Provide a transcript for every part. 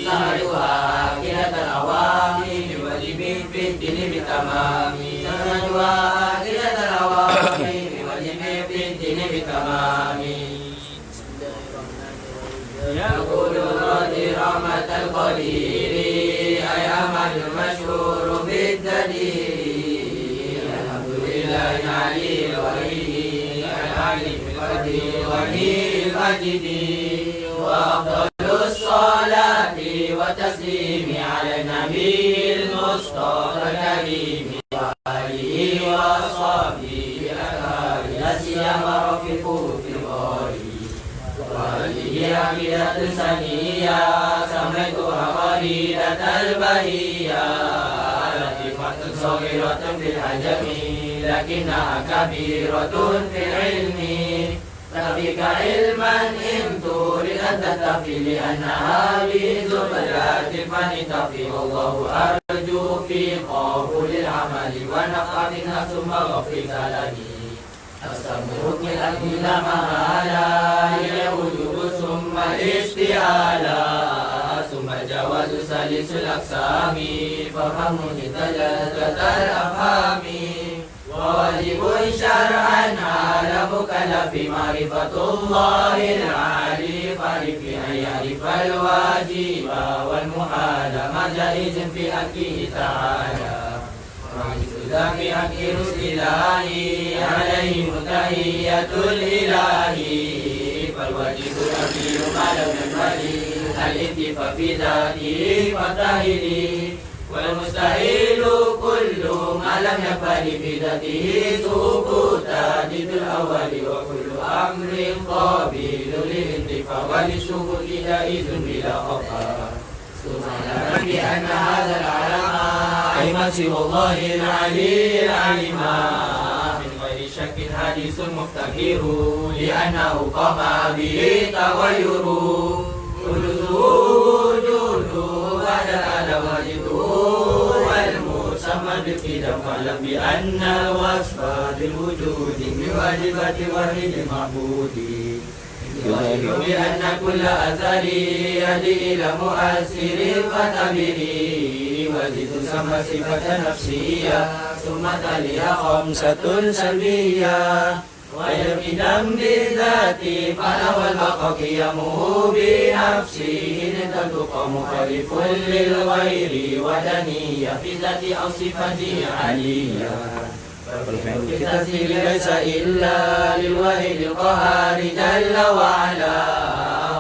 سندها كلة العوامل بواجب في الدين بتمام سندها كلة العوامل بواجب في الدين بتمام يقول راضي رحمة القدير أي أمل مشهور بالدليل الحمد لله العلي الولي العلي القدير ولي المجد وأفضل الصلاة والتسليم على النبي المصطفى الكريم وآله وصحبه الأخيار لا سيما رفيقه في الغار وهذه عقيدة سنية سميتها قليلة البهية لطيفة صغيرة في الحجم لكنها كبيرة في العلم تفيك علما إن تريد أن تتفي لأنها بزبدات الفن تفي والله أرجو في قبول العمل ونفع منها ثم غفر لي أستمرك الأكل مهالا إلى وجوب ثم الاستعالة ثم الجواز سلس الأقسام ففهمني تجدد الأفهام وواجب شرعا على مكلف معرفة الله العالي فارف أن يعرف الواجب والمحال ما جائز في حقه تعالى ذاك حق رسل الله عليهم تحية الإله فالواجب الأخير ما لم يفعل الاتفاق في ذاته فتهدي والمستحيل كل ما لم يفعل في ذاته سقوط ضد الأول وكل أمر قابل للانتفاع وللسقوط جائز بلا خطأ ثم نعلم بأن هذا العلم أي سوى الله العلي العليم من غير شك حديث مفتكر لأنه قام به تغير حدوثه وجود بعد العالم وجده والمسمى بالقدم فاعلم بأن الوصف بالوجود من واجبات وحيد المعبود يظهر بأن كل أثر يهدي إلى مؤثر فتبري وذي تسمى صفة نفسية ثم تليها خمسة سلبية ويبقى بالذات فلو البقى قيامه بنفسه لتلقى مخالف للغير ودنية في ذات أو صفته علية والفعل في التسهيل ليس إلا للواحد القهار جل وعلا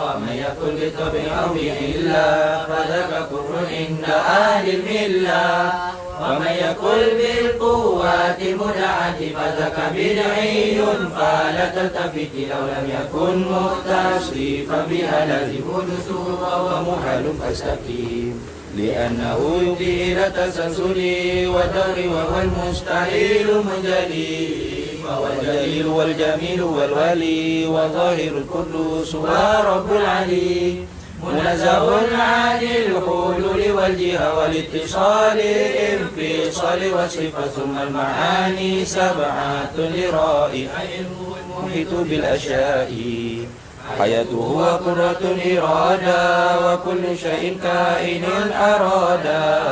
ومن يكن بالطبع أو بإلا فذاك كفر عند أهل الملة ومن يكن بالقوات المدعة فذاك بدعي فلا تلتفت لو لم يكن متصفا بها لازم حدوثه وهو محال فاستقيم لأنه يفضي إلى التسلسل والدور وهو المستحيل منجلي فهو الجليل والجميل والولي والظاهر القدوس ورب العلي منزه عن الحلول والجهة والاتصال انفصال والصفة ثم المعاني سبعة لرائي المحيط بالأشياء حياته وقرة إرادة وكل شيء كائن أرادا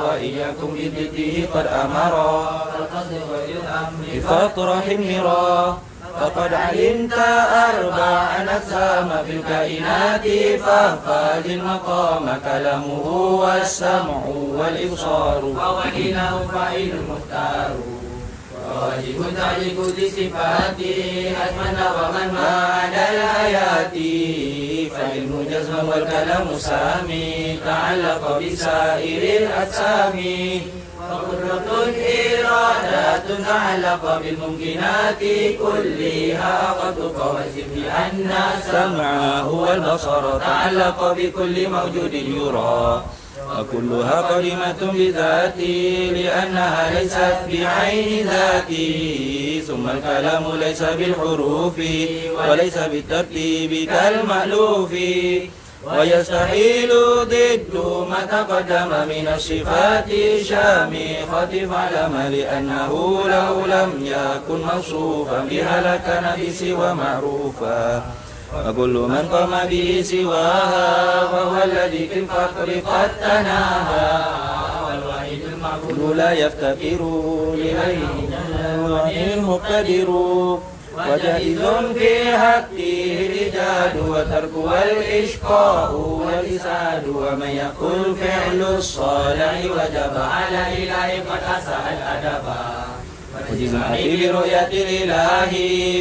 وإياكم بضده قد أمرا بفطرح مرا فقد علمت أربع أقسام في الكائنات فاحفظ المقام كلامه والسمع والإبصار فهو إله فاعل مختار واجب تعليق بصفاته أجمل ومن بعد الآيات فالعلم جزم والكلام سامي تعلق بسائر الأجسام وقدرة إرادات تعلق بالممكنات كلها قد قواسم بأن السمع هو البصر تعلق بكل موجود يرى وكلها قديمة بذاتي لأنها ليست بعين ذاتي ثم الكلام ليس بالحروف وليس بالترتيب كالمألوف ويستحيل ضد ما تقدم من الصفات شامخة فاعلم لأنه لو لم يكن موصوفا بها لكان بسوى معروفا وكل من قام به سواها فهو الذي في الفقر قد تناهى والوحيد المعبود لا يفتقر لغيره الغني المقتدر وجائز في حقه الإيجاد وترك والإشقاء والإسعاد ومن يقول فعل الصالح وجب على إله قد أساء الأدب وجزمه برؤية الإله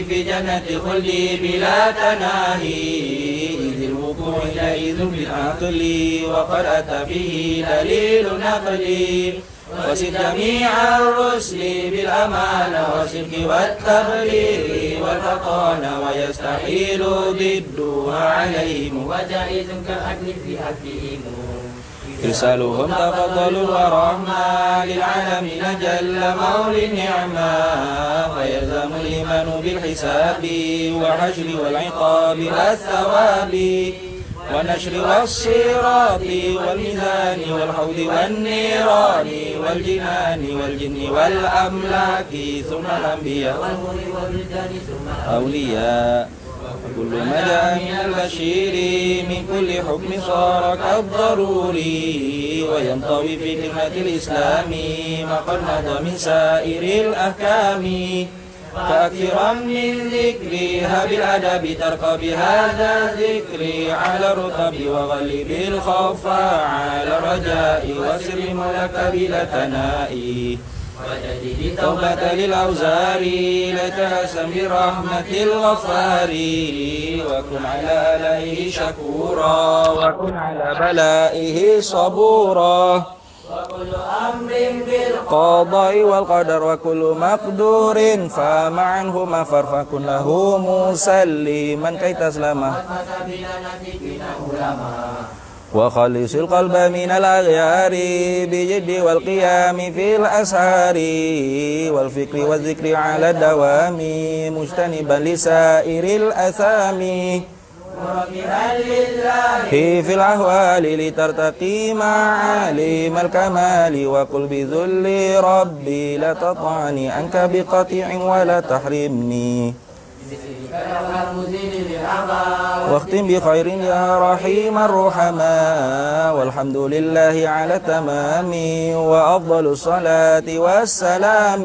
في جنة الخلد بلا تناهي إذ الوقوع جائز بالعقل وقد أتى به دليل نقلي وصف جميع الرسل بالأمانة والصدق والتبليغ والفطانة ويستحيل ضدها عليهم وجائز كالعدل في حقهم إرسالهم تفضل ورحمة للعالمين جل مولى النعمة ويلزم الإيمان بالحساب والحشر والعقاب والثواب والنشر والصراط والميزان والحوض والنيران والجنان والجن والأملاك ثم الأنبياء والولدان ثم أولياء كل ما جاء من البشير من كل حكم صار كالضروري وينطوي في كلمة الإسلام ما قد مضى من سائر الأحكام فأكثرا من ذكرها بالأدب ترقى بهذا الذكر على الرطب وغلب الخوف على الرجاء وسر ملك بلا تنائي وجدد توبة للأوزار لتأسم برحمة الغفار وكن على آلائه شكورا وكن على بلائه صبورا وكل أمر بالقضاء والقدر وكل مقدور فما عنه مفر فكن له مسلما كي تسلمه وخلص القلب من الأغيار بجد والقيام في الأسهار والفكر والذكر على الدوام مجتنبا لسائر الأثام في الأهوال لترتقي معالم الكمال وقل بذل ربي لا تطعني عنك بقطع ولا تحرمني واختم بخير يا رحيم الرحماء والحمد لله على تمام وأفضل الصلاة والسلام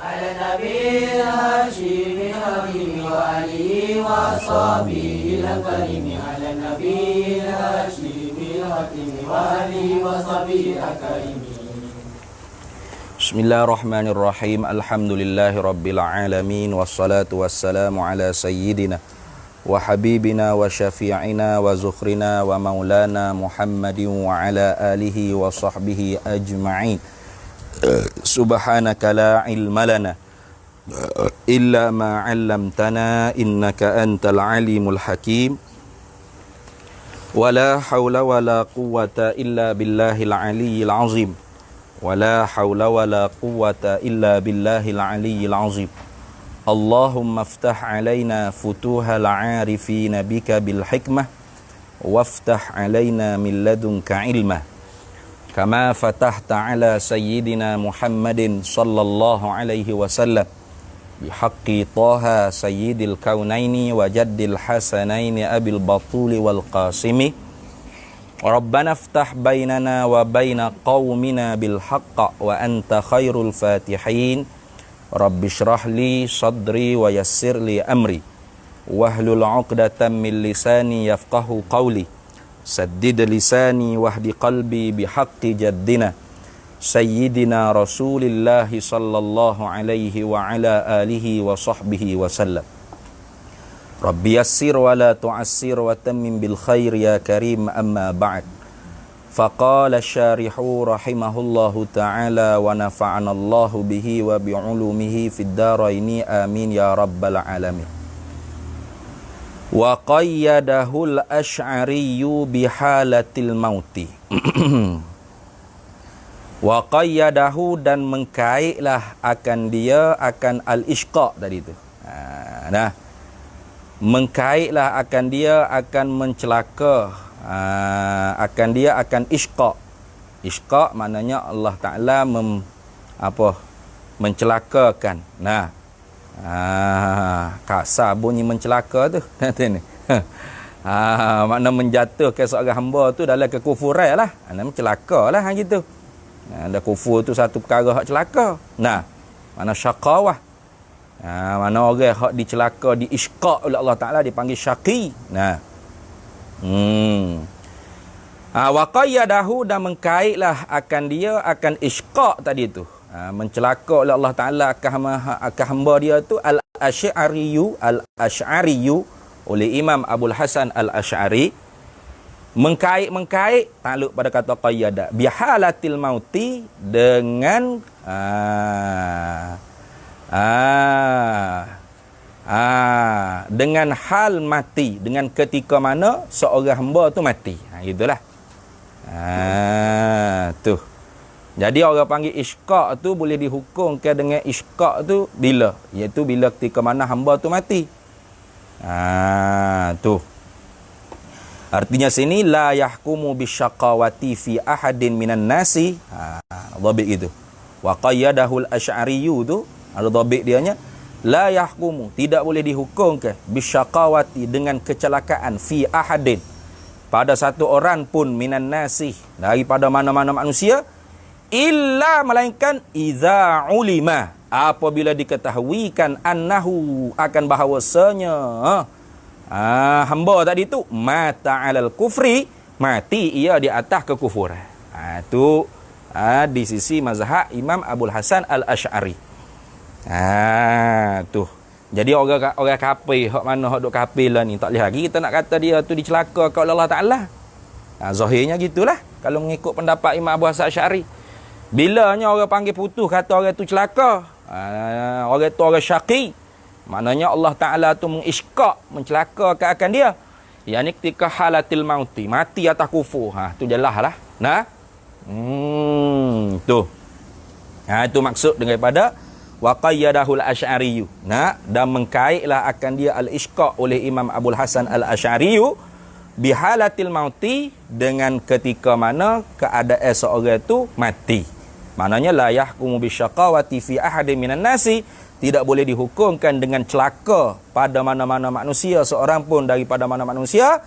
على النبي الهاشم الحكيم وآله وأصحابه الكريم على النبي الهاشم الحكيم وآله وصحبه الكريم Bismillahirrahmanirrahim. Alhamdulillahirabbil alamin wassalatu wassalamu ala sayyidina wa habibina wa syafi'ina wa zukhrina wa maulana Muhammadin wa ala alihi wa sahbihi ajma'in. Subhanaka la ilma lana illa ma 'allamtana innaka antal alimul hakim. Wala haula wala quwwata illa billahil aliyyil azim. ولا حول ولا قوة إلا بالله العلي العظيم اللهم افتح علينا فتوح العارفين بك بالحكمة وافتح علينا من لدنك علما كما فتحت على سيدنا محمد صلى الله عليه وسلم بحق طه سيد الكونين وجد الحسنين أبي البطول والقاسم Rabbana ftah bainana wa baina qaumina bil haqq wa anta khairul fatihin. Rabbi shrah li sadri wa yassir li amri wahlul 'uqdatam min lisani yafqahu qawli. Saddid lisani wahdi qalbi bihaqqi jaddina sayyidina Rasulillah sallallahu alaihi wa ala alihi wa sahbihi wa sallam. Rabbi yassir wa la tu'assir wa tammim bil khair ya karim amma ba'd. Faqala syarihu rahimahullahu ta'ala wa nafa'ana Allahu bihi wa bi'ulumihi fid daraini amin ya rabbal alamin. Wa qayyadahu al-asy'ariyyu bihalatil mauti. Wa qayyadahu dan mengkaitlah akan dia akan al-ishqa tadi itu. Nah, mengkaitlah akan dia akan mencelaka, akan dia akan ishqa. Ishqa maknanya Allah Ta'ala mencelakakan. Nah, Kasar bunyi mencelaka tu. Nanti ni. Makna menjatuhkan seorang hamba tu dalam kekufuran lah. Mencelaka lah gitu. Ada kufur tu satu perkara hak celaka. Nah, mana syaqawah. Mana orang hak dicelaka, diisyqa' oleh Allah Ta'ala dipanggil syaqi. Nah. Wa qayyadahu, dan mengkaitlah akan dia akan isyqa' tadi tu. Mencelaka oleh Allah Ta'ala akan hamba dia tu al-Asy'ariyu oleh Imam Abul Hasan Al-Asy'ari. Mengkait takluk pada kata qayyada bihalatil mauti, dengan dengan hal mati, dengan ketika mana seorang hamba tu mati. Gitulah. Tu. Jadi orang panggil isyqa' tu boleh dihukumkan dengan isyqa' tu bila? Iaitu bila ketika mana hamba tu mati. Tu. Artinya sini la yahkumu bisyaqawati fi ahadin minan nasi. Dhabit gitu. Wa qayyadahu al-Asy'ariyu tu, ada dhabit dianya, la yahkumu, tidak boleh dihukumkan bisyaqawati, dengan kecelakaan, fi ahadin, pada satu orang pun, minan nasi, daripada mana-mana manusia, illa, melainkan iza ulima, apabila diketahuikan, annahu, akan bahawasanya hamba tadi tu mata alal kufri, mati ia di atas kekufuran. Tu di sisi mazhab Imam Abul Hasan Al-Asy'ari. Tu. Jadi orang kafir, hak mana hak duk kafir lah ni, tak boleh lagi kita nak kata dia tu dicelaka oleh Allah Taala. Zahirnya gitulah kalau mengikut pendapat Imam Abul Hasan Al-Asy'ari. Bilanya orang panggil putus kata orang tu celaka, orang tu orang syaqi, maknanya Allah Ta'ala tu mengisyqa', mencelakakan akan dia. Yang ni ketika halatil mauti, mati atas kufur. Tu jelas lah. Nah. Tu. Itu maksud daripada wa qayyadahul Asy'ariyu. Dan mengkaitlah akan dia al-isyqa' oleh Imam Abul Hasan Al-Asy'ariyu bihalatil mauti, dengan ketika mana keadaan seorang tu mati. Maknanya la yahkumu bisyaqawati fi ahadin minan nasi, tidak boleh dihukumkan dengan celaka pada mana-mana manusia, seorang pun daripada mana manusia,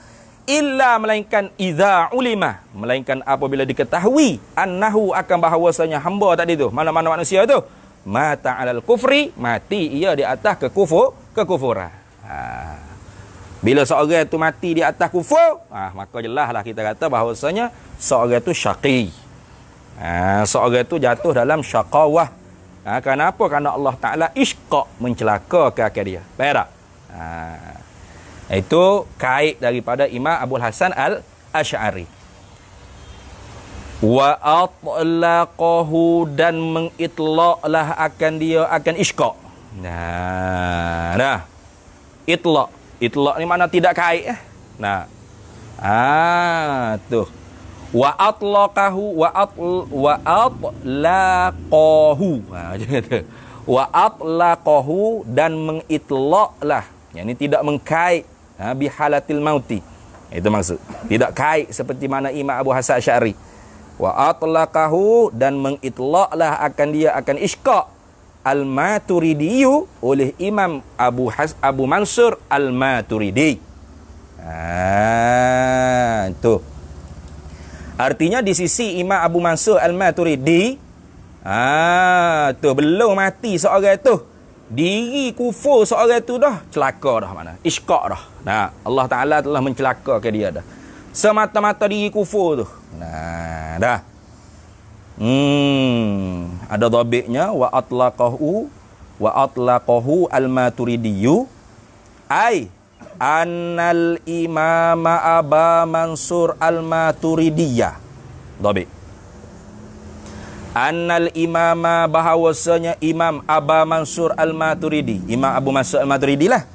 illa, melainkan idza ulima, melainkan apabila diketahui, annahu, akan bahawasanya hamba tadi tu, mana-mana manusia tu, mata alal kufri, mati ia di atas kekufuran. Bila seorang tu mati di atas kufur, maka jelaslah kita kata bahawasanya seorang tu syaqi. Seorang tu jatuh dalam syaqawah. Kenapa? Kerana Allah Ta'ala isyqa', mencelakakan dia. Faham tak? Itu kait daripada Imam Abul Hasan Al-Asy'ari. Wa atlaqahu, dan mengitlaqlah akan dia akan isyqa'. Itlaq. Itlaq ni makna tidak kait. Tu. Wa atlaqahu wa atlaqahu. Macam kata. Wa atlaqahu, dan mengitlaqlah. Yang ini tidak mengkait bihalatil mauti. Itu maksud. Tidak kait seperti mana Imam Abu Hasan Asy'ari. Wa atlaqahu, dan mengitlaqlah akan dia akan isyqa' al-Maturidiyu oleh Imam Abu Mansur al-Maturidi. Itu. Artinya di sisi Imam Abu Mansur Al-Maturidi, tu belum mati seorang tu, diri kufur seorang tu dah celaka dah, mana isyqa' dah. Allah Ta'ala telah mencelakakan dia dah, semata-mata diri kufur tu. Dah. Ada dhabitnya, wa atlaqahu al-Maturidiyu, annal imama Aba Mansur al-Maturidiyah. Dhabit. Annal imama, bahawasanya Imam Aba Mansur al-Maturidi, Imam Abu Mansur al-Maturidi lah,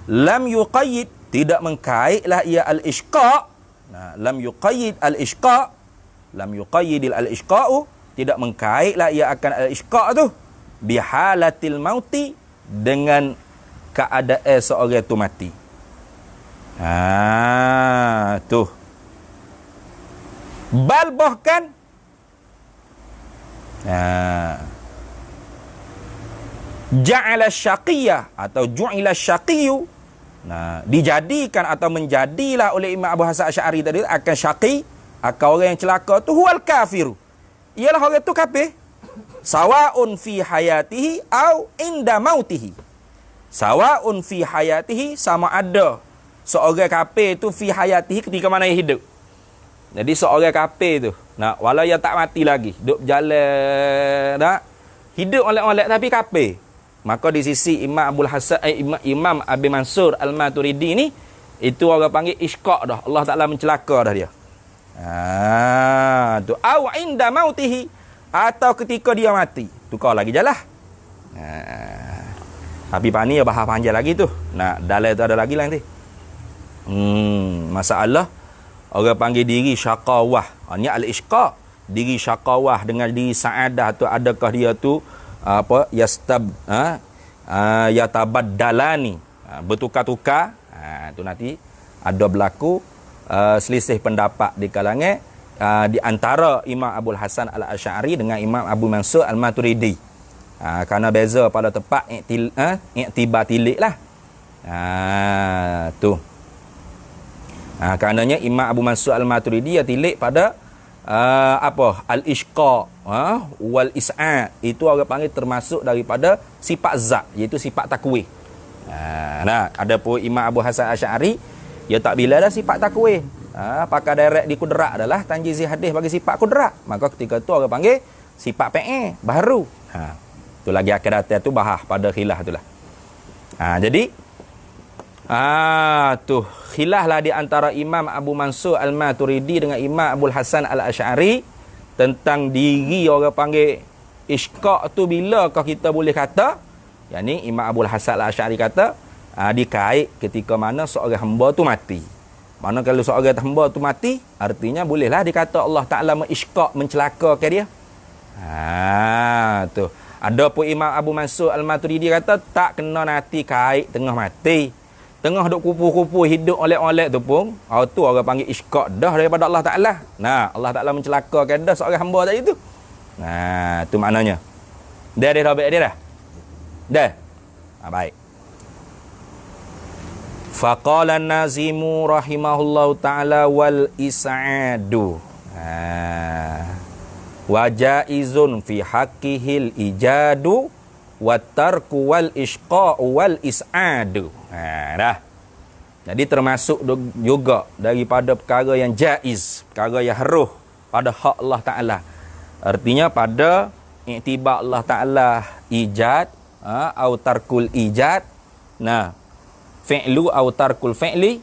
lam yuqayyid, tidak mengkaitlah ia al-isyqa'. Lam yuqayyid al-isyqa', lam yuqayyid al-isyqa'u, tidak mengkaitlah ia akan al-isyqa' tu bihalatil mauti, dengan keadaan seorang tu mati. Tu. Bal, bahkan Ja'ala syaqiyah atau ju'ila syaqiyu. Nah, dijadikan atau menjadilah oleh Imam Abu Hasan Asy'ari tadi akan syaqi, akan orang yang celaka tu huwal kafiru. Ialah orang tu kafir. Sawaun fi hayatihi au inda mautihi. Sawaun fi hayatihi, sama ada seorang kafir tu fi hayatihi ketika mana dia hidup. Jadi seorang kafir tu, nah, walau dia tak mati lagi, duduk berjalan, nak hidup oleh-oleh tapi kafir. Maka di sisi Imam Abdul Hasan Imam Abi Mansur Al-Maturidi ni, itu orang panggil isqa' dah. Allah Taala mencelaka dah dia. Tu au inda mautihi, atau ketika dia mati. Tukar lagi jalah. Tapi pani ya bahas panjang lagi tu. Nah, dalam tu ada lagi lah nanti. Masalah orang panggil diri syaqawah. Ni al-isqa'. Diri syaqawah dengan diri sa'adah tu, adakah dia tu yatabaddalani, bertukar-tukar. Tu nanti ada berlaku selisih pendapat di kalangan di antara Imam Abdul Hasan Al-Asy'ari dengan Imam Abu Mansur Al-Maturidi. Kerana beza pada tempat iktibar tilik lah. Tu. Karenanya Imam Abu Mansur Al-Maturidi dia tilik pada al-isqa' wal is'a', itu orang panggil termasuk daripada sifat zat, iaitu sifat takwih. Nah, adapun Imam Abu Hasan Asy'ari dia tak bila dah sifat takwih. Pakai direct di kudrat adalah tanjizi hadis bagi sifat kudrat. Maka ketika tu orang panggil sifat PE baru. Tu lagi akan datang tu bahas pada khilaf itulah. Jadi tu khilaf lah di antara Imam Abu Mansur Al-Maturidi dengan Imam Abdul Hasan Al-Asy'ari tentang diri orang panggil isqa' tu bilakah kita boleh kata. Yang ni Imam Abdul Hasan Al-Asy'ari kata dikait ketika mana seorang hamba tu mati. Mana kalau seorang hamba tu mati, artinya bolehlah dikata Allah Ta'ala mengisqa', mencelakakan dia. Tu. Adapun Imam Abu Mansur Al-Maturidi kata tak kena nanti kait tengah mati. Tengah duk kupu-kupu hidup oleh-oleh tu pun, tu orang panggil isqa' dah daripada Allah Ta'ala. Nah, Allah Ta'ala mencelakakan dah seorang hamba tadi tu. Tu maknanya. Dah baik dia dah. Dah. Baik. Faqala an-nazimu rahimahullahu ta'ala wal is'adu. Wa jaizun fi haqqihil ijadu wa tarku wal isqa' wal is'adu. Dah. Jadi termasuk juga daripada perkara yang jaiz, perkara yang haruh pada hak Allah Ta'ala. Artinya pada iktibar Allah Ta'ala ijad au tarkul ijad. Nah, fi'lu au tarkul fi'li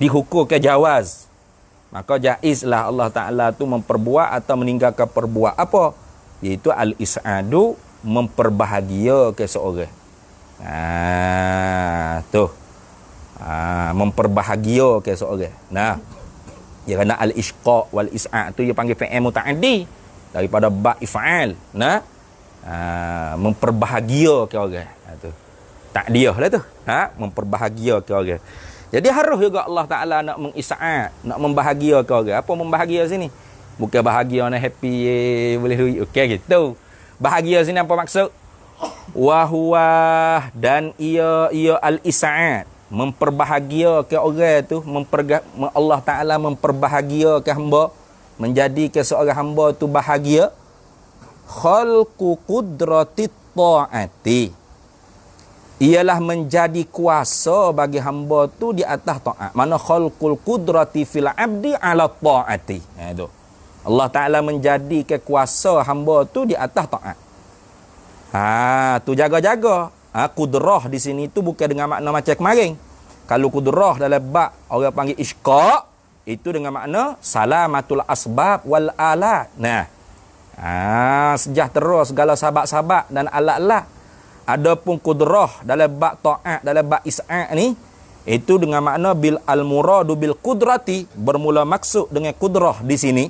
dihukumkan jawaz. Maka jaizlah Allah Ta'ala tu memperbuat atau meninggalkan perbuat apa? Iaitu al-is'adu, memperbahagiakan seorang. Memperbahagiakan seorang. Nah, dia kena al-isqa' wal is'a' tu dia panggil fi'il muta'addi daripada ba' if'al. Nah, memperbahagiakan orang. Tu. Ta'diyah lah tu. Memperbahagiakan orang. Jadi harus juga Allah Ta'ala nak mengis'a', nak membahagiakan orang. Apa membahagia sini? Bukan bahagia nak happy, boleh duit. Okey gitu. Bahagia sini apa maksud? Wahuwa, dan ia al-is'ad, memperbahagiakan orang tu, Allah Ta'ala memperbahagiakan hamba, menjadikan seorang hamba tu bahagia. Khalqu qudratit ta'ati, ialah menjadi kuasa bagi hamba tu di atas taat. Mana khalqul qudrati fil abdi ala ta'ati. Itu. Allah Ta'ala menjadikan kuasa hamba tu di atas taat. Tu jaga-jaga. Kudrah di sini tu bukan dengan makna macam kemarin. Kalau kudrah dalam bab orang panggil isqa', itu dengan makna salamatul asbab wal alat. Nah. Sejahtera segala sabab-sabab dan alat-alat. Adapun kudrah dalam bab taat, dalam bab is'a' ni, itu dengan makna bil al-muradu bil qudrati, bermula maksud dengan kudrah di sini.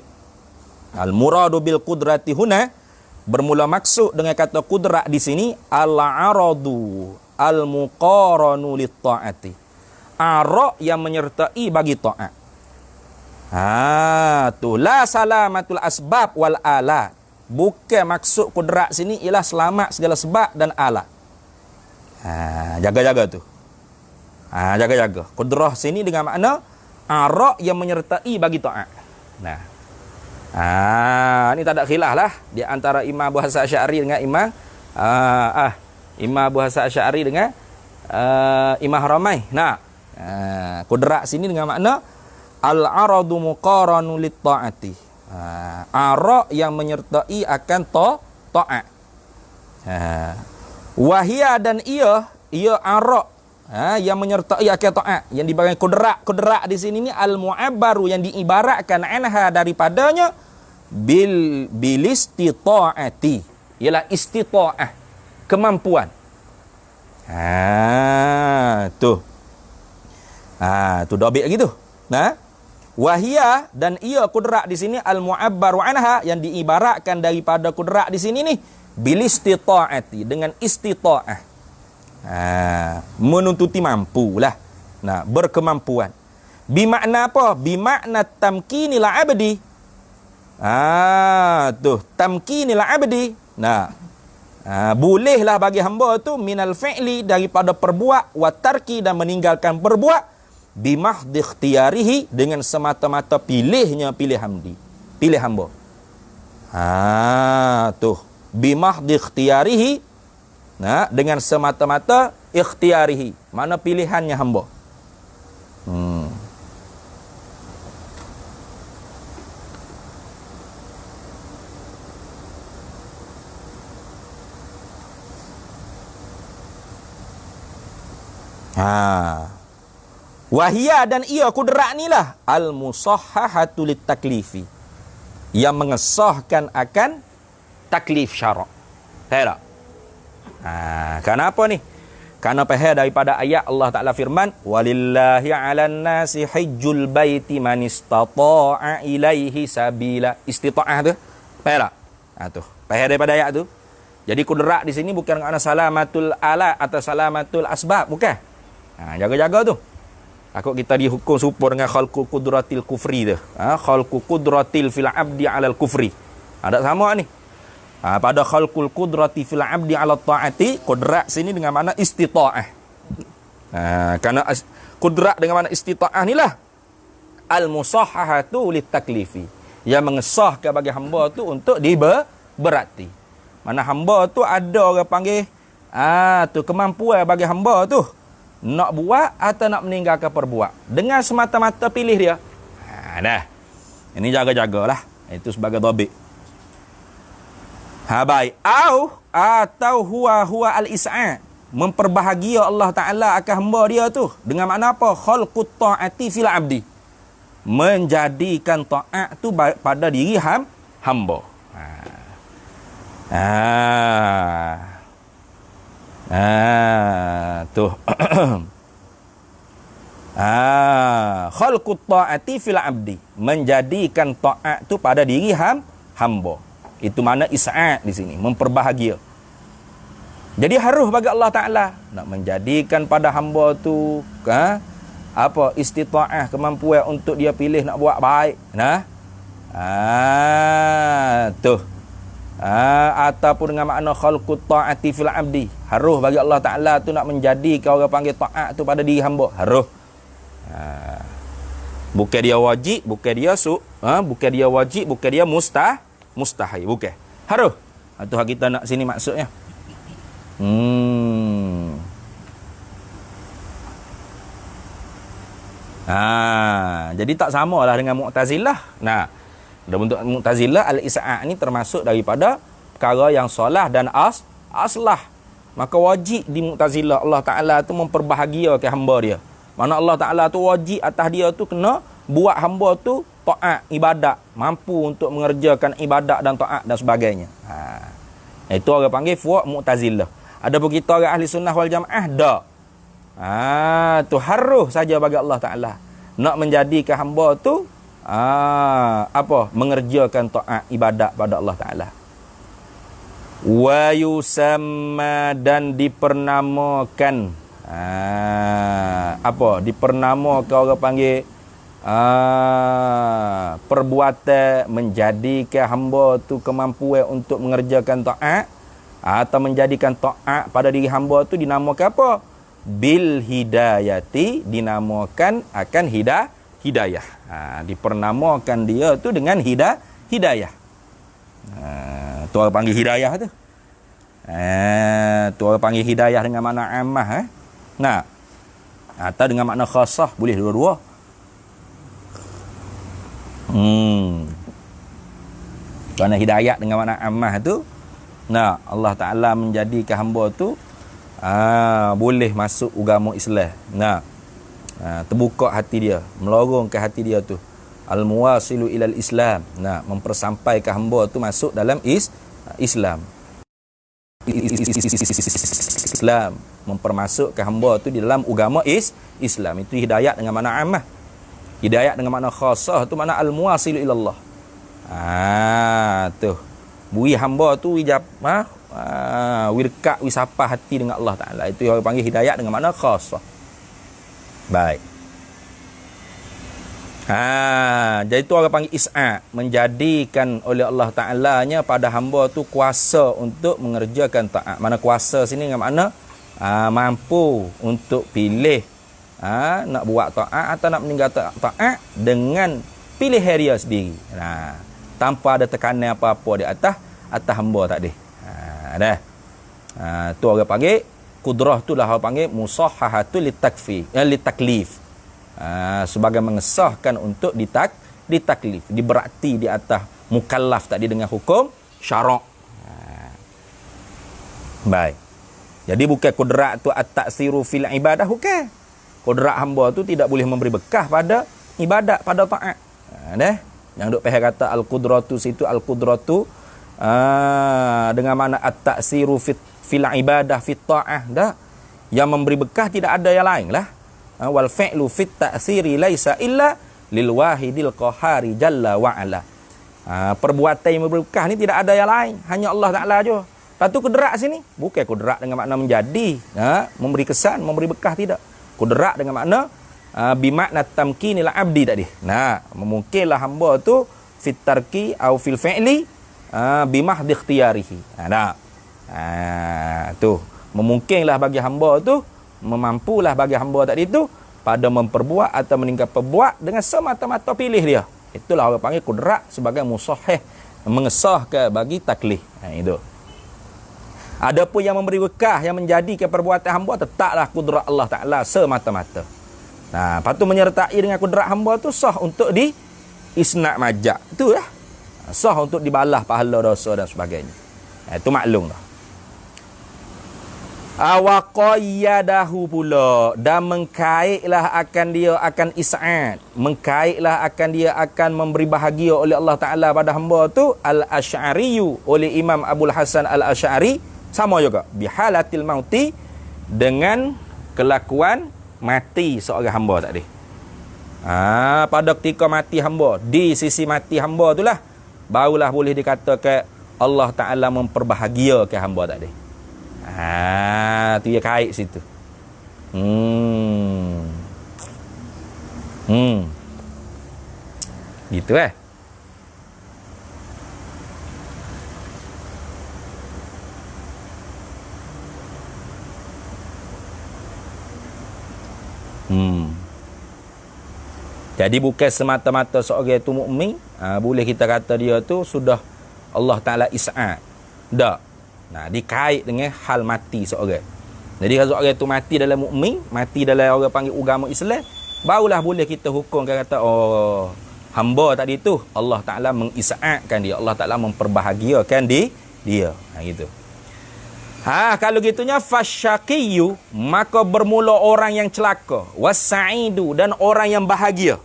Al-muradu bil qudrati huna, bermula maksud dengan kata kudrat di sini, al-aradu al-muqaranu lit ta'ati. Ara' yang menyertai bagi taat. Tu la salamatul asbab wal alat. Bukan maksud kudrat sini ialah selamat segala sebab dan alat. Jaga-jaga tu. Jaga-jaga. Kudrah sini dengan makna arak yang menyertai bagi taat. Nah. Ni tak ada khilaf lah di antara Imam Abu Hasan Asy'ari dengan Imam Abu Hasan Asy'ari dengan Imam Haramai. Nah. Kudrat sini dengan makna al-aradu muqaranu lit taati. Arak yang menyertai akan taat. Wahia dan ia arak yang menyertai akan taat, yang dibagi kudrat di sini ni al-mu'abbaru, yang diibaratkan anha daripadanya bil istita'ati, ialah istita'ah, kemampuan. Tu dobik gitu. Wahia dan ia kudrat di sini al-mu'abbaru anha, yang diibaratkan daripada kudrat di sini ni bil istita'ati, dengan istita'ah. Menuntuti mampulah. Berkemampuan. Bimakna apa? Bimakna tamkinil abdi. Tamkinil abdi. Bolehlah bagi hamba tu minal fi'li, daripada perbuat, wa tarki, dan meninggalkan perbuat, bimahdi ikhtiyarihi, dengan semata-mata pilih hamba. Bimahdi ikhtiyarihi, dengan semata-mata ikhtiyarihi, mana pilihannya hamba. Wahia dan ia kudrat ni lah al-musahhahatu lit-taklifi, yang mengesahkan akan taklif syarak. Tahu tak? Kenapa ni? Kerana faham daripada ayat Allah Ta'ala firman, walillahi 'alan nasi hajjul baiti man istata'a ilaihi sabila. Istita'ah tu faham tak? Tu faham daripada ayat tu. Jadi kudrat di sini bukan kerana salamatul alat atau salamatul asbab, bukan. Jaga-jaga tu. Takut kita dihukum serupa dengan khalqul qudratil kufri tu. Khalqul qudratil fil abdi 'alal kufri. Tak sama ni. Pada khalqul qudrati fil abdi 'ala ta'ati, kudrat sini dengan makna istita'ah. Kerana kudrat dengan makna istita'ah ni lah al-musahhahatu lit taklifi, yang mengesahkan bagi hamba tu untuk diberati. Mana hamba tu ada orang panggil tu kemampuan bagi hamba tu nak buat atau nak meninggalkan perbuat, dengan semata-mata pilih dia. Dah. Ini jaga-jagalah. Itu sebagai dhabit. Baik. Atau huwa al-is'a', memperbahagia Allah Ta'ala akan hamba dia tu, dengan makna apa? Khalqut ta'ati fil abdi, menjadikan ta'at tu pada diri hamba. Tu khalqut ta'ati fil abdi, menjadikan ta'at tu pada diri hamba. Itu mana is'a' di sini, memperbahagia. Jadi harus bagi Allah Ta'ala nak menjadikan pada hamba tu istita'ah, kemampuan untuk dia pilih nak buat baik. Ataupun dengan makna khalqut ta'ati fil abdi, harus bagi Allah Ta'ala tu nak menjadikan orang panggil ta'at tu pada diri hamba. Harus. Bukan dia wajib, bukan dia bukan dia wajib, bukan dia mustahil, bukan. Harus. Itu hak kita nak sini maksudnya. Jadi tak samalah dengan Mu'tazilah. Dalam bentuk Mu'tazilah, al-is'a' ni termasuk daripada perkara yang salah dan aslah. Maka wajib di Mu'tazilah Allah Ta'ala tu memperbahagiakan hamba dia. Mana Allah Ta'ala tu wajib atas dia tu kena buat hamba tu taat, ibadat, mampu untuk mengerjakan ibadat dan taat dan sebagainya. Itu orang panggil fuq Mu'tazilah. Adapun kita orang ahli sunnah wal jamaah dak. Tu harus saja bagi Allah Ta'ala nak menjadikan hamba tu mengerjakan taat, ibadat pada Allah Ta'ala. Wa yusamma, dan dipernamakan dipernamakan orang panggil perbuatan menjadikan hamba tu kemampuan untuk mengerjakan taat atau menjadikan taat pada diri hamba tu dinamakan apa? Bil hidayati, dinamakan akan hidayah. Dipernamakan dia tu dengan hidayah. Tu orang panggil hidayah tu. Tu orang panggil hidayah dengan makna ammah. Nah, atau dengan makna khasah, boleh dua-dua. Kerana hidayah dengan makna ammah tu, nah, Allah Ta'ala menjadikan hamba tu boleh masuk agama Islam. Nah, terbuka hati dia, melorongkan hati dia tu. Al-muwasilu ilal Islam. Nah, mempersampaikan hamba tu masuk dalam Islam. Islam, mempermasukkan hamba tu di dalam agama Islam. Itu hidayat dengan makna ammah. Hidayat dengan makna khasah tu makna al-muwasilu ilallah. Tu. Bui hamba tu wirkat wisapa hati dengan Allah Ta'ala. Itu yang orang panggil hidayat dengan makna khasah. Baik. Jadi itu orang panggil is'a', menjadikan oleh Allah Ta'ala-nya pada hamba tu kuasa untuk mengerjakan taat. Mana kuasa sini dengan makna mampu untuk pilih nak buat taat atau nak meninggal taat dengan pilihan dia sendiri. Tanpa ada tekanan apa-apa di atas hamba tak ada. Tu orang panggil kudrah tu lah orang panggil musahhahatul litaklif. Sebagai mengesahkan untuk ditaklif, diberati di atas mukallaf tadi dengan hukum syarak. Baik. Jadi bukan kudrat tu at-ta'siru fil ibadah, bukan. Kudrat hamba tu tidak boleh memberi bekah pada ibadat, pada taat. Yang duk pahal kata al-qudratu situ, al-qudratu dengan mana at-ta'siru fil ibadah fit ta'ah. Yang memberi bekah tidak ada yang lain lah. Wal fi'lu fit ta'siri laisa illa lil wahidil qahari jalla wa ala. Perbuatan yang berkah ni tidak ada yang lain, hanya Allah Ta'ala je. Lepas tu kudrat sini bukan kudrat dengan makna menjadi, memberi kesan, memberi bekah, tidak. Kudrat dengan makna bimakna tamkinil abdi tadi. Memungkinlah hamba tu fit tarki au fil fi'li bimahdi ikhtiyarihi. Tu memungkinlah bagi hamba tu, memampulah bagi hamba tadi tu pada memperbuat atau meninggal perbuat dengan semata-mata pilih dia. Itulah orang panggil kudrat sebagai musahih, mengesahkan bagi taklif. Itu. Adapun yang memberi bekah, yang menjadikan perbuatan hamba, tetaplah kudrat Allah Ta'ala semata-mata. Lepas tu menyertai dengan kudrat hamba tu sah untuk di isnad majak. Itu lah. Sah untuk dibalas pahala dosa dan sebagainya. Itu maklum dah. Awaqayyadahu pula, dan mengkaitlah akan dia akan is'ad, mengkaitlah akan dia akan memberi bahagia oleh Allah Ta'ala pada hamba tu al-Asy'ariyu, oleh Imam Abul Hasan al-Asy'ari, sama juga bihalatil mauti, dengan kelakuan mati seorang hamba tadi. Pada ketika mati hamba, di sisi mati hamba itulah barulah boleh dikatakan Allah Ta'ala memperbahagiakan hamba tadi. Tu dia kait situ. Gitu Jadi bukan semata-mata seorang itu mukmin, boleh kita kata dia tu sudah Allah Ta'ala is'ad. Tak. Dikait dengan hal mati seorang. Jadi kalau seorang itu mati dalam mukmin, mati dalam orang panggil agama Islam, barulah boleh kita hukumkan kata hamba tadi tu Allah Ta'ala mengisa'atkan dia, Allah Ta'ala memperbahagiakan dia. Gitu. Kalau gitunya fasyaqiyu, maka bermula orang yang celaka, wasa'idu, dan orang yang bahagia.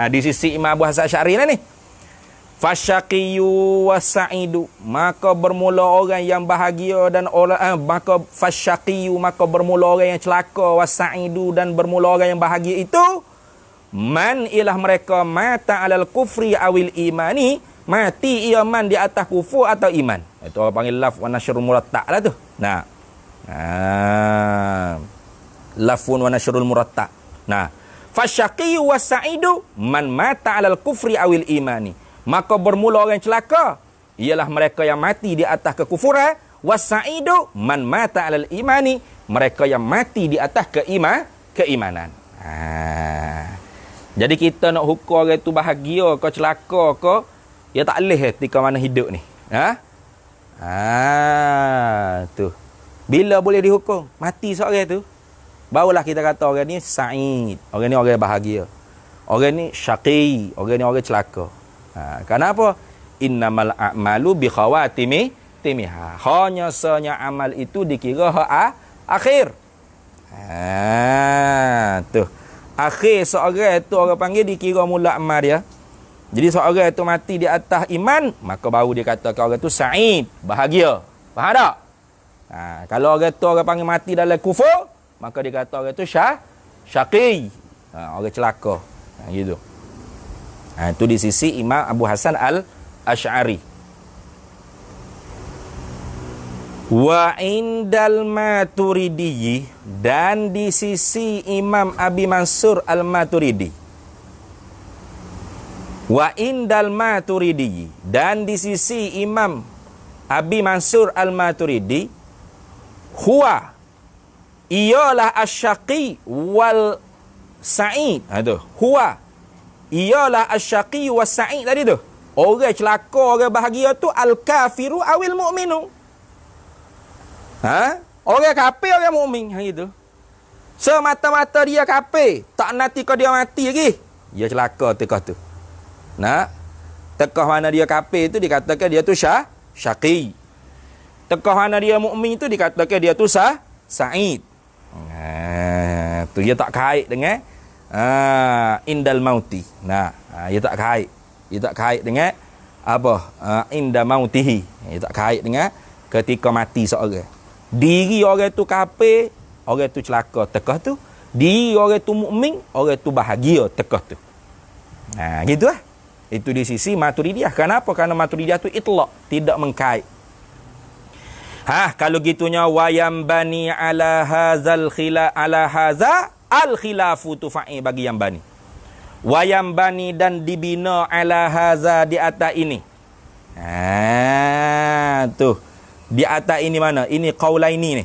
Di sisi Imam Abu Hasan Asy'ari ni. Fasyaqiyu wasa'idu, maka bermula orang yang bahagia dan orang maka fasyaqiyu, maka bermula orang yang celaka, wasa'idu, dan bermula orang yang bahagia itu man ialah mereka mata alal kufri awil imani, mati ia man di atas kufur atau iman. Itu orang panggil laf wa nasyrul muratta' lah tu. Lafun wa nasyrul muratta'. Fasyaqiyyu was-sa'idu man mata 'alal kufri awil imani. Maka bermula orang celaka ialah mereka yang mati di atas kekufuran, was-sa'idu man mata 'alal imani, mereka yang mati di atas keimanan. Jadi kita nak hukum orang tu bahagia ke celaka ke, ya tak leh ketika mana hidup ni. Tu. Bila boleh dihukum? Mati seorang tu. Barulah kita kata orang ni sa'id. Orang ni orang bahagia. Orang ni syaqi. Orang ni orang celaka. Kenapa? Innamal a'malu bi khawatimiha. Hanya sanya amal itu dikira akhir. Tu. Akhir seorang tu orang panggil dikira mula amal dia. Jadi seorang tu mati di atas iman, maka baru dia katakan orang tu sa'id, bahagia. Faham tak? Kalau orang tu orang panggil mati dalam kufur, maka dia kata orang tu syaqi. Orang celaka. Gitu. Itu di sisi Imam Abu Hasan Al-Asy'ari. Wa indal Maturidi, dan di sisi Imam Abi Mansur Al-Maturidi. Wa indal Maturidi, dan di sisi Imam Abi Mansur Al-Maturidi, huwa, ialah asyaqi wal sa'id. Huwa, ialah asyaqi wal sa'id tadi tu. Orang celaka, orang bahagia tu al-kafiru awil mu'minu. Orang kafir, orang mukmin, gitu. Semata-mata dia kafir, tak nanti kau dia mati lagi, dia celaka tekah tu. Tekah mana dia kafir tu dikatakan dia tu syaqi. Tekah mana dia mukmin tu dikatakan dia tu sa'id. Tu dia tak kait dengan indal mauti. Dia tak kait. Dia tak kait dengan apa? Inda mautihi. Dia tak kait dengan ketika mati seorang. Diri orang tu kafir, orang tu celaka tekah tu. Diri orang tu mukmin, orang tu bahagia tekah tu. Gitu lah. Itu di sisi Maturidiyah. Kenapa? Kerana Maturidiyah tu itlaq, tidak mengkait. Kalau gitunya wayam bani ala hazal khila ala haza al khilafu tufa'i bagi yang bani. Wayam bani dan dibina ala haza di atas ini. Tu. Di atas ini mana? Ini qaulaini ni.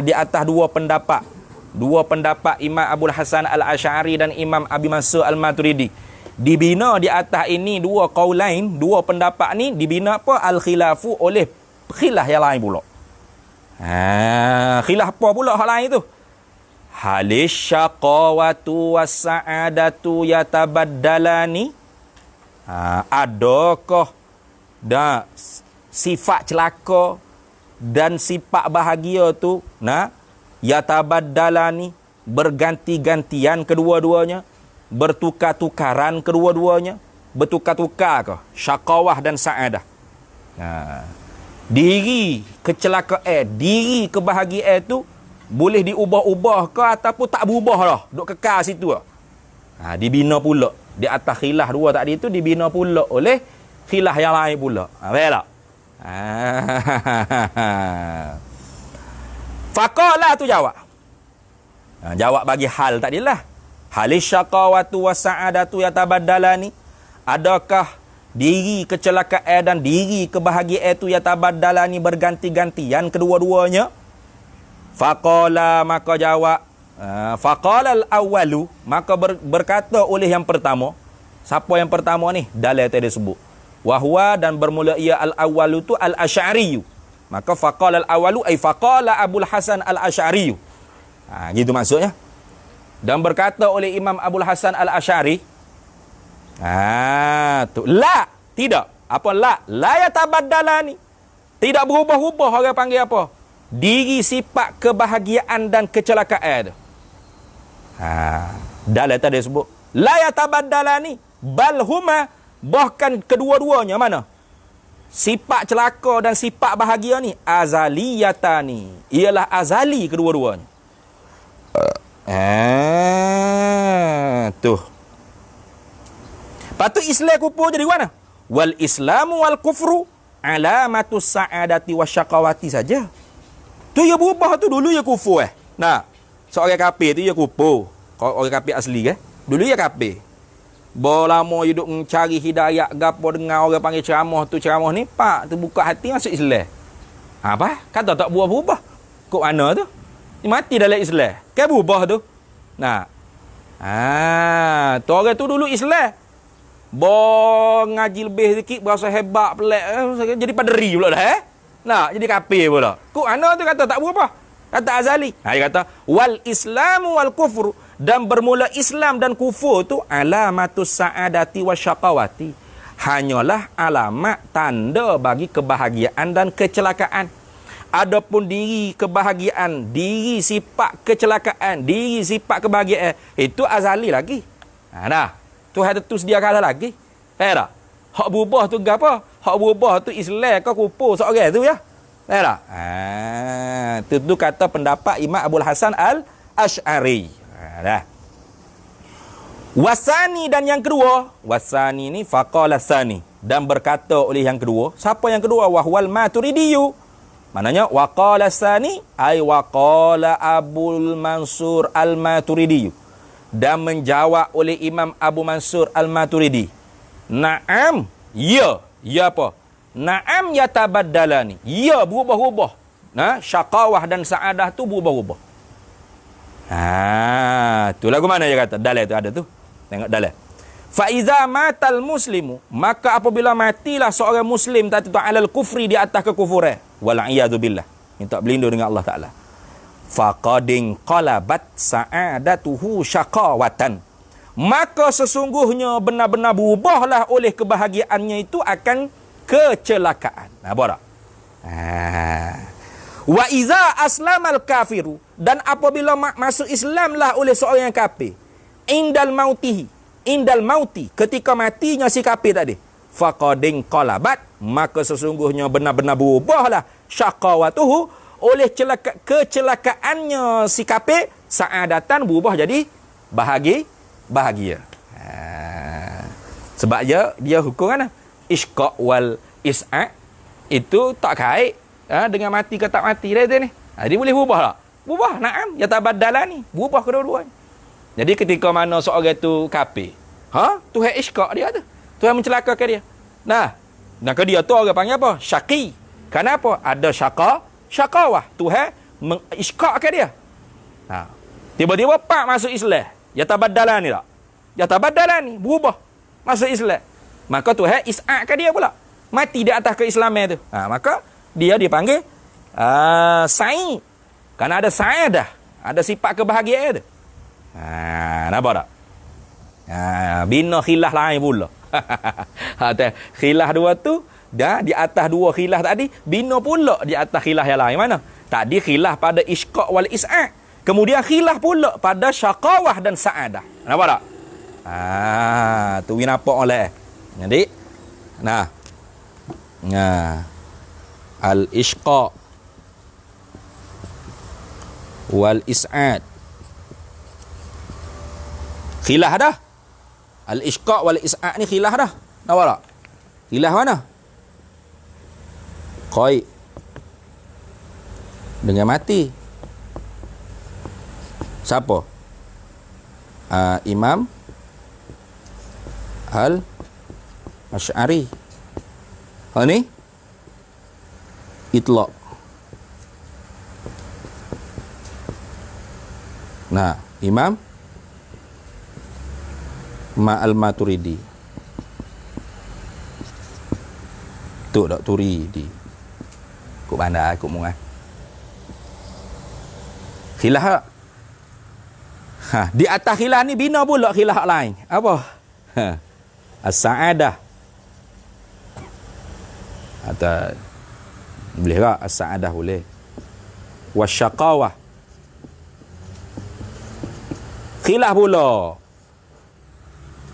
Di atas dua pendapat. Dua pendapat Imam Abu Hasan Al-Asy'ari dan Imam Abi Mansur Al-Maturidi. Dibina di atas ini dua qaulain, dua pendapat ni dibina apa? Al-khilafu oleh khilaf yang lain pula. Khilaf apa pula hal lain tu? Halis syaqawatu was-sa'adatu yatabaddalani. Adakah dah sifat celaka dan sifat bahagia tu yatabaddalani, berganti-gantian kedua-duanya, bertukar-tukaran kedua-duanya, bertukar-tukar ke syaqawah dan sa'adah. Diri kecelakaan, diri kebahagiaan tu boleh diubah-ubah ke ataupun tak berubah lah, duk kekal situ lah. Dibina pula di atas khilaf dua tadi tu, dibina pula oleh khilaf yang lain pula. Faham tak? Faqala tu jawab. Jawab bagi hal tadilah. Halis syaqawatu was sa'adatu yatabaddalani. Adakah diri kecelakaan dan diri kebahagiaan itu yatabaddalani, berganti-gantian kedua-duanya? Faqala, maka jawab. Faqala al-awwalu, maka berkata oleh yang pertama. Siapa yang pertama ni? Dalil tadi sebut. Wahwa, dan bermula ia al-awwalu tu al-Asy'ari. Maka faqala al-awwalu ay faqala Abul Hasan al-Asy'ari. Gitu maksudnya. Dan berkata oleh Imam Abul Hasan al-Asy'ari, tu la, tidak. Apa la? La yatabaddalani. Tidak berubah-ubah, orang panggil apa? Diri sifat kebahagiaan dan kecelakaan tu. Dalil tadi sebut la yatabaddalani bal huma, bahkan kedua-duanya mana? Sifat celaka dan sifat bahagia ni azaliyatani, ialah azali kedua-duanya. Tu. Patut Islam kufur jadi mana? Wal Islamu wal kufru alamatus sa'adati wasyaqawati saja. Tu ya berubah tu, dulu ya kufur seorang kafir tu ya kufur. Orang kafir asli kan. Dulu ya kafir. Lama hidup mencari hidayah gapo dengar orang panggil ceramah ni, pak tu buka hati masuk Islam. Apa? Kata tak berubah. Kok mana tu? Dia mati dalam Islam. Kan berubah tu. Nah. Tu orang tu dulu Islam. Ngaji lebih sikit berasa hebat pelik. Jadi paderi pula dah Nah, jadi kafir pula. Kok mana tu kata tak berubah? Kata Azali. Dia kata wal islamu wal kufru, dan bermula Islam dan kufur tu alamatus sa'adati wasyaqawati, hanyalah alamat tanda bagi kebahagiaan dan kecelakaan. Adapun diri kebahagiaan, diri sifat kecelakaan, diri sifat kebahagiaan, itu azali lagi. Dah. Tuhan tentu sedia kala lagi. Tak? Hak berubah tu apa? Hak berubah tu Islam ke kufur seorang tu ya. Tak? Tu kata pendapat Imam Abul Hasan Al-Asy'ari. Dah. Wasani, dan yang kedua, wasani ni faqala sani, dan berkata oleh yang kedua. Siapa yang kedua? Wahwal Maturidiyu. Maknanya waqala sani ay waqala Abul Mansur Al-Maturidiyu, dan menjawab oleh Imam Abu Mansur Al-Maturidi. Naam, ya. Ya apa? Naam yatabaddalani. Ya, berubah-ubah. Syaqawah dan sa'adah tu berubah-ubah. Tu lagu mana dia kata? Dalil tu ada tu. Tengok dalil. Fa iza matal muslimu, maka apabila matilah seorang muslim tadi tu alal kufri, di atas kekufuran. Wal iyadu billah. Minta berlindung dengan Allah Taala. Faqadin qalabat sa'adatuhu syaqawatan, maka sesungguhnya benar-benar berubahlah oleh kebahagiaannya itu akan kecelakaan. Nampak tak? Wa iza aslamal kafiru, dan apabila masuk Islamlah oleh seorang yang kafir, indal mauti, ketika matinya si kafir tadi, faqadin qalabat, maka sesungguhnya benar-benar berubahlah syaqawatuhu, oleh kecelakaannya si kafir, sa'adatan, berubah jadi bahagia. Sebab dia hukum kan isqa' wal is'a' itu tak kait dengan mati ke tak mati dah ni. Dia boleh berubah tak? Berubah, na'am, yatabaddalani, berubah kedua-duanya. Jadi ketika mana seorang tu kafir, Tuhan isqa' dia tu, Tuhan mencelakakan dia. Nah ke dia tu orang panggil apa? Syaqi. Kenapa? Ada syaqawah, Tuhan mengisqa' dia. Tiba-tiba pak masuk Islam, yatabaddalani tak? Yatabaddalani, berubah masuk Islam. Maka Tuhan is'a'kan dia pula, mati di atas keislaman tu. Maka dia dipanggil sa'i, kerana ada sa'adah, ada sifat kebahagiaan tu. Nampak tak? Bina khilaf lain pula. Khilaf dua tu dah di atas dua khilaf tadi, bina pula di atas khilaf yang lain. Mana? Tadi khilaf pada isqa' wal is'a', kemudian khilaf pula pada syaqawah dan sa'adah. Nampak tak? Tu we nampak oleh. Jadi al isqa' wal is'ad, khilaf dah. Al isqa' wal is'ad ni khilaf dah. Nampak tak? Khilaf mana? Qai dengan mati. Siapa? Imam Al-Asy'ari. Ni itlaq. Imam Al-Maturidi. Tu tak Turidi. Kok bandar, kok mungai. Khilaf tak? Di atas khilaf ni bina pula khilaf lain. Apa? As-sa'adah. Atau boleh tak? As-sa'adah boleh. Wasyaqawah. Khilaf pula.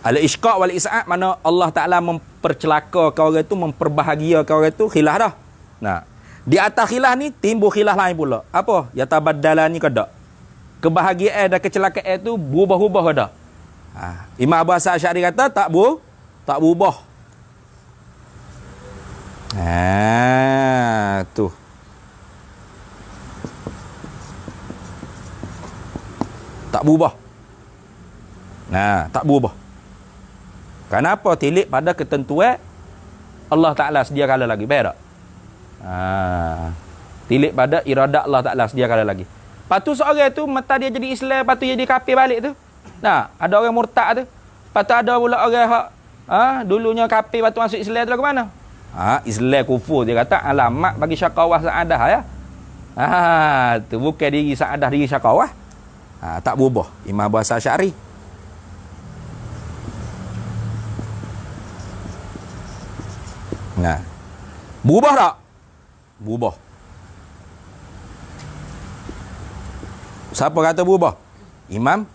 Al-isqa' wal is'a', mana Allah Ta'ala mempercelakakan orang tu, memperbahagiakan orang tu, khilaf dah. Di atas khilaf ni timbul khilaf lain pula. Apa? Yatabaddalani ke tak? Kebahagiaan dan kecelakaan tu berubah-ubah ke tak? Imam Abu Hasan Asy'ari kata tak berubah. Tu. Tak berubah. Nah, tak berubah. Kenapa? Tilik pada ketentuan Allah Ta'ala sediakan lagi. Baik tak? Tilik pada iradat Allah Ta'ala sediakan lagi. Lepas tu seorang tu mata dia jadi Islam, lepas tu jadi kafir balik tu. Nah, ada orang murtad tu. Lepas tu ada pula orang hak dulunya kafir, lepas tu masuk Islam tu ke mana? Islam kufur, dia kata alamat bagi syakawah sa'adah ya. Tu bukan diri sa'adah, diri syakawah. Tak berubah. Imam Abu Hasan Asy'ari. Nah. Berubah tak? Berubah. Siapa kata berubah? Imam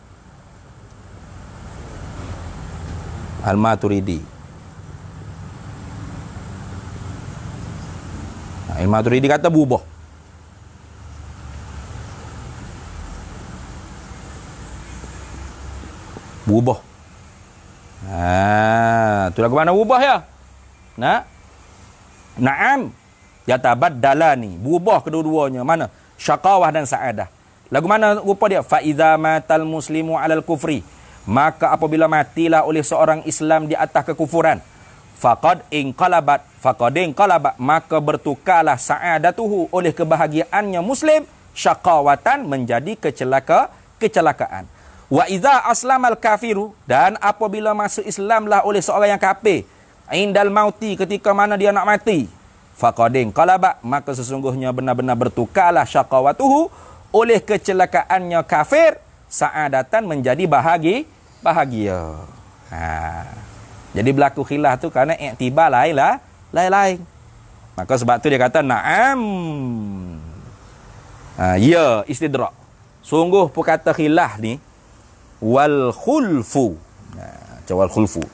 Al-Maturidi. Al-Maturidi kata berubah. Berubah. Tu lagu mana berubah ya? Naam. Yatabaddalani. Berubah kedua-duanya. Mana? Syaqawah dan sa'adah. Lagu mana rupa dia? Fa idza matal muslimu 'alal kufri, maka apabila matilah oleh seorang Islam di atas kekufuran, faqad inqalabat, maka bertukarlah sa'adatuhu oleh kebahagiaannya muslim syaqawatan menjadi kecelakaan. Wa idza aslamal kafiru, dan apabila masuk Islamlah oleh seorang yang kafir, indal mauti, ketika mana dia nak mati, faqad inqalabat, maka sesungguhnya benar-benar bertukarlah syaqawatuhu oleh kecelakaannya kafir, sa'adatan menjadi bahagia. Jadi berlaku khilaf tu kerana iktibar lain-lain. Maka sebab tu dia kata na'am. Ya, istidrak. Sungguh perkata khilaf ni wal khulfu. Wal khulfu.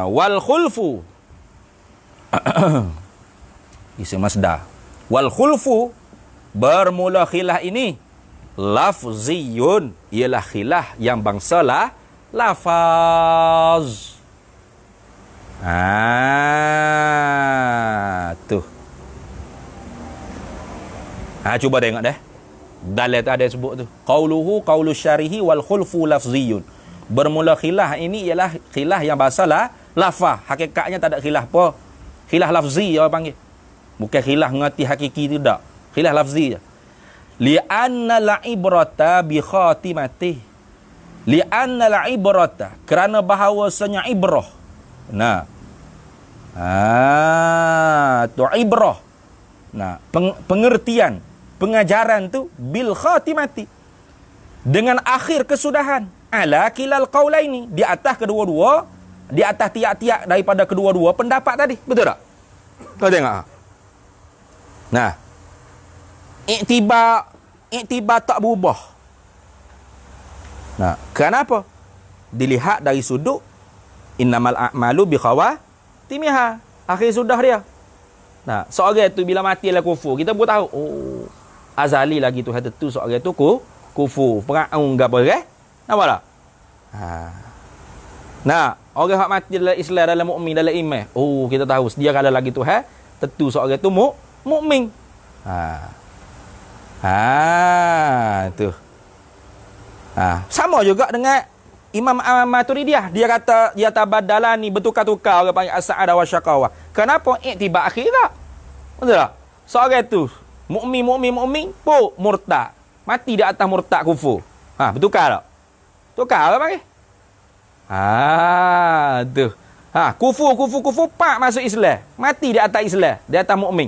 Wal khulfu. Isim masdar. Wal khulfu, bermula khilaf ini lafziyun, ialah khilaf yang bangsa lafaz. Tu. Cuba tengok deh. Dalil tu ada sebut tu. Qauluhu qaulu syarihi wal khulfu lafziyun. Bermula khilaf ini ialah khilaf yang bangsa lafaz. Hakikatnya tak ada khilaf apa. Khilaf lafzi orang panggil. Bukan khilaf mengerti hakiki tu tak. Khilaf lafzi je. Li'anna la'ibrata bi khatimati. Li'anna la'ibrata, kerana bahawasanya ibrah. Tu ibrah. Pengertian, pengajaran tu bil khatimati, dengan akhir kesudahan. Ala kilal qaulaini, di atas kedua-dua, di atas tiap-tiap daripada kedua-dua pendapat tadi. Betul tak? Kau tengok. Iktibar tak berubah. Kenapa? Dilihat dari sudut innamal a'malu bi khawatimiha, akhir sudah dia. Seorang tu bila mati lah kufur, kita pun tahu, azali lagi tu hati tu seorang tu kufur, peraung ke apa kan? Nampak tak? Orang hak mati dalam Islam, dalam mukmin, dalam iman, kita tahu sedia kala lagi tu tentu seorang tu mukmin. Tu. Sama juga dengan Imam Maturidiyah. Dia kata dia tabadalani, bertukar-tukar orang panggil as-sa'adah wa syaqawah. Kenapa? Iktibar akhirat. Betul tak? Seorang tu mukmin pun murtad. Mati di atas murtad kufur. Bertukar tak? Tukar orang panggil. Tu. Kufur pak masuk Islam. Mati di atas Islam, di atas mukmin.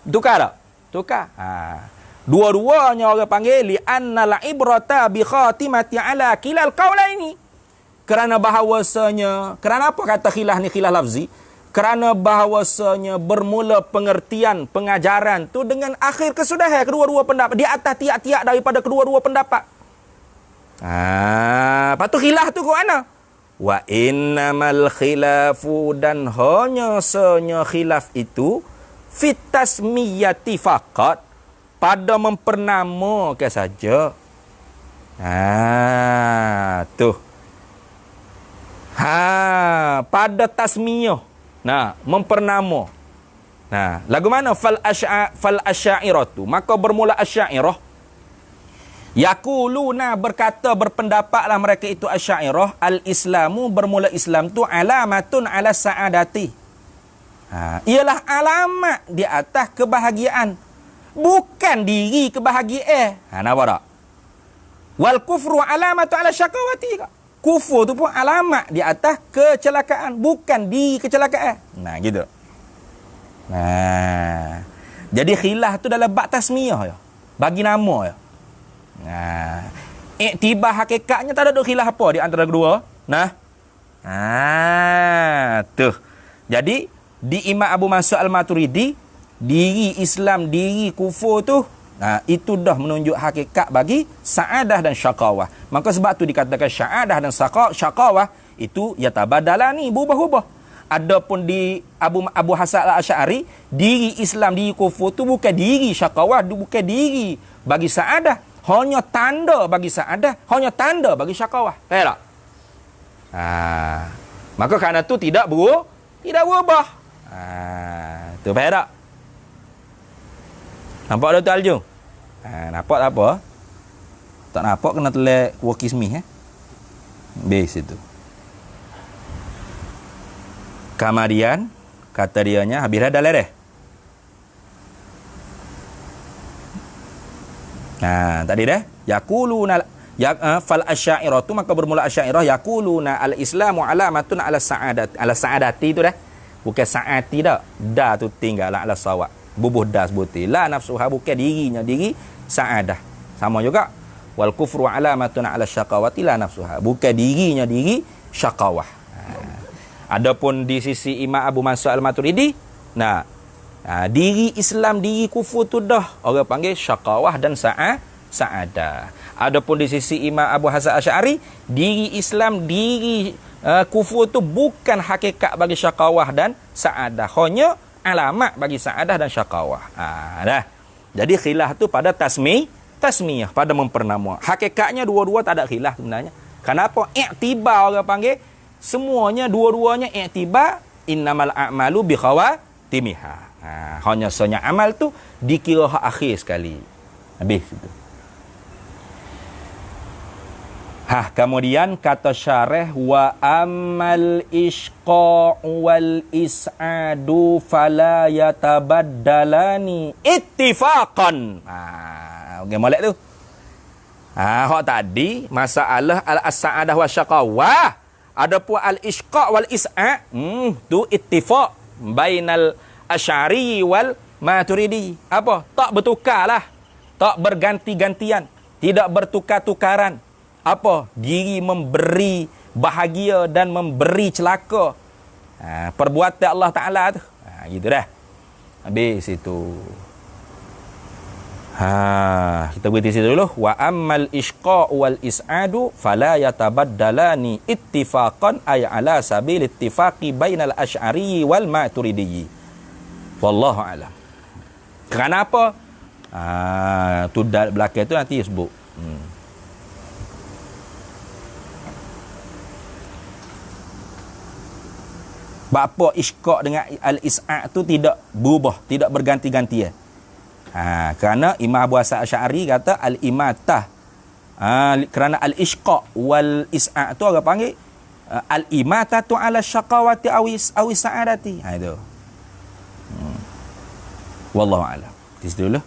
Tukar tak? Tukar. Dua-duanya orang panggil li'anna la'ibrata bi khatimati ala kilal qaulaini. Kerana bahawasanya, kerana apa kata khilaf ni khilaf lafzi? Kerana bahawasanya bermula pengertian, pengajaran tu dengan akhir kesudahan kedua-dua pendapat, di atas tiap-tiap daripada kedua-dua pendapat. Lepas tu khilaf tu ke mana? Wa innamal khilafu, dan hanya senya khilaf itu fit tasmiyati faqat, pada mempernamakan saja. Tu. Pada tasmiyah. Mempernama. Lagu mana fal asy'aratu, maka bermula asy'ariyah Yaquluna berkata berpendapatlah mereka itu Asy'ariyah, al-Islamu bermula Islam tu alamatun ala sa'adati. Ialah alamat di atas kebahagiaan, bukan diri kebahagiaan. Nampak tak? Wal kufru alamatun ala syaqawati. Kufur tu pun alamat di atas kecelakaan, bukan diri kecelakaan. Gitu. Jadi khilaf tu dalam bab tasmiyah ya. Bagi nama ya. Iktibar hakikatnya tak ada khilaf apa di antara kedua. Tuh. Jadi di Imam Abu Mansur Al-Maturidi, diri Islam, diri kufur tu, itu dah menunjuk hakikat bagi sa'adah dan syaqawah. Maka sebab tu dikatakan sa'adah dan syaqawah itu yatabadalani, berubah-ubah. Adapun di Abu Hasan Al-Asy'ari, diri Islam, diri kufur tu bukan diri syaqawah, bukan diri bagi sa'adah. Hanya tanda bagi sa'adah, hanya tanda bagi syaqawah. Faham tak? Maka kerana tu tidak berubah. Tu faham tak? Nampak Dr. Aljung? Nampak tak apa? Tak nampak kena telek kuah kismis. Base itu. Kemudian, kata dianya, habis dah lereh. Tadi dah. Yaquluna fal asy'ariyah tu, maka bermula asy'ariyah yaquluna al-islamu alamatun ala sa'adat. Ala sa'adati tu dah. Bukan sa'ati dah. Da tu tinggal ala sawab. Bubuh dah sebuti. La nafsuha, bukan dirinya, diri sa'adah. Sama juga. Wal kufru alamatun ala syaqawati la nafsuha. Bukan dirinya, diri syaqawah. Adapun di sisi Imam Abu Mansur Al-Maturidi, diri Islam, diri kufur tu dah orang panggil syaqawah dan sa'adah. Adapun di sisi Imam Abu Hasan Asy'ari, diri Islam, diri kufur tu bukan hakikat bagi syaqawah dan sa'adah, hanya alamat bagi sa'adah dan syaqawah. Dah. Jadi khilaf tu pada tasmiyah, pada mempernama. Hakikatnya dua-dua tak ada khilaf sebenarnya. Kenapa? Iktibar orang panggil, semuanya dua-duanya iktibar innamal a'malu bi khawatimiha. Hanya sonya amal tu dikira hak akhir sekali. Habis itu. Kemudian kata syarah, wa amal isqa wal is'adu fala yatabaddalani ittifaqan. Okey, molek tu. Hak tadi masalah al-sa'adah wa syaqawah. Adapun al-isqa wal is'a, tu ittifaq bainal Asy'ari wal Maturidi. Apa? Tak bertukarlah. Tak berganti-gantian. Tidak bertukar-tukaran. Apa? Diri memberi bahagia dan memberi celaka. Perbuatan Allah Ta'ala tu. Gitu dah. Habis itu. Kita berhenti situ dulu. Wa ammal isqa wal is'adu fala yatabaddalani ittifaqan ay ala sabil ittifaqi bainal Asy'ari wal Maturidi. Wallahu a'lam. Kenapa? Tu belakang tu nanti sebut. Bapa isqa' dengan al-is'a' tu tidak berubah, tidak berganti-gantian. Kerana Imam Abu Hasan Asy'ari kata al-imatah. Kerana al-isqa' wal is'a' tu orang panggil al-imatatu ala syaqawati awis sa'adati. Itu. Wallahu a'lam. Di situ dulu.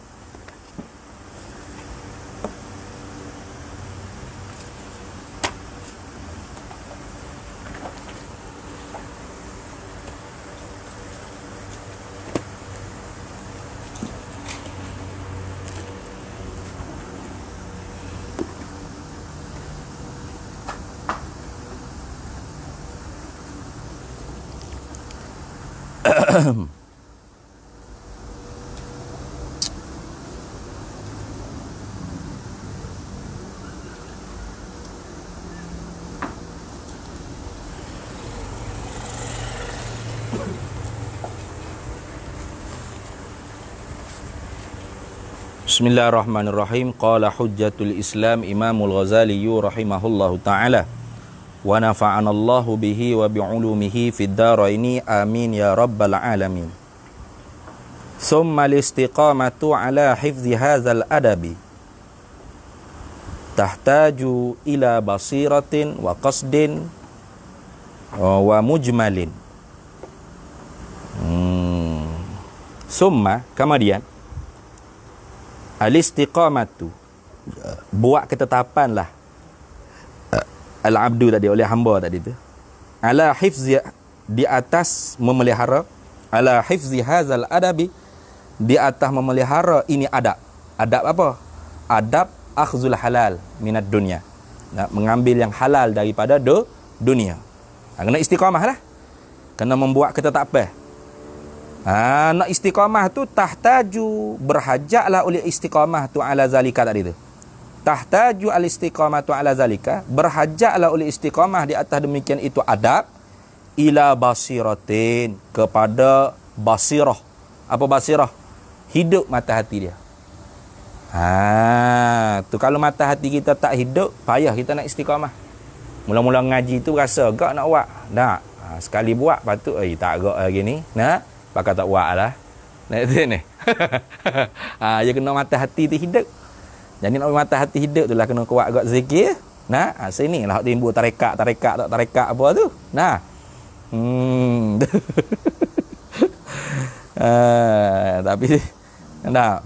Bismillahirrahmanirrahim. Qala hujjatul Islam Imamul Ghazali rahimahullahu ta'ala. Wa nafa'anallahu bihi wa bi'ulumihi fid daraini amin ya rabbal alamin. Summa al-istiqamatu ala hifzi hadzal adabi tahtaju ila basiratin wa qasdin wa mujmalin. Summa, kemudian al-istiqamatu, buat ketetapan lah al-abdu tadi, oleh hamba tadi tu, ala hifzi, di atas memelihara, ala hifzi hazal adabi, di atas memelihara ini adab. Adab apa? Adab akhzul halal minad dunya, mengambil yang halal daripada dunia. Kena istiqamah lah, kena membuat ketetapan. Nak istiqamah tu tahtaju, berhajatlah oleh istiqamah tu ala zalika tadi tu. Tahtaju al istiqamah tu ala zalika, berhajatlah oleh istiqamah di atas demikian itu adab, ila basiratin, kepada basirah. Apa basirah? Hidup mata hati dia. Tu kalau mata hati kita tak hidup, payah kita nak istiqamah. Mula-mula ngaji tu rasa gak nak buat. Nak. Sekali buat patut tak gak lagi ni. Nak pakai tak buat lah. Nak tu ni. Dia kena mata hati tu hidup. Jadi nak mata hati hidup tu lah kena kuat agak zikir. Nah, sini lah timbul tarekat apa tu. Nah. Tapi nah,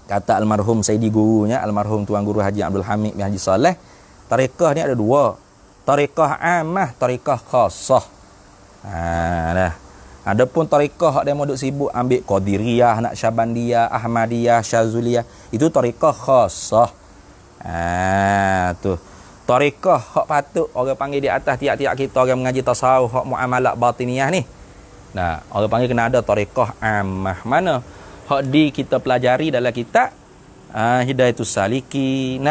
kata almarhum Sayyidi gurunya, almarhum Tuan Guru Haji Abdul Hamid bin Haji Saleh, tarekah ni ada dua. Tarekah amah, tarekah khassah. Dah. Adapun tarekah hak dia mau duk sibuk ambil Qadiriyah, Naqsyabandiyah, Ahmadiyah, Syazuliyah, itu tarekah khassah. Tu. Tarekah hak patut orang panggil di atas tiap-tiap kita orang mengaji tasawuf, hak muamalat batiniyah ni. Nah, orang panggil kena ada tarekah ammah. Mana? Hak di kita pelajari dalam kitab Hidayatus Salikin,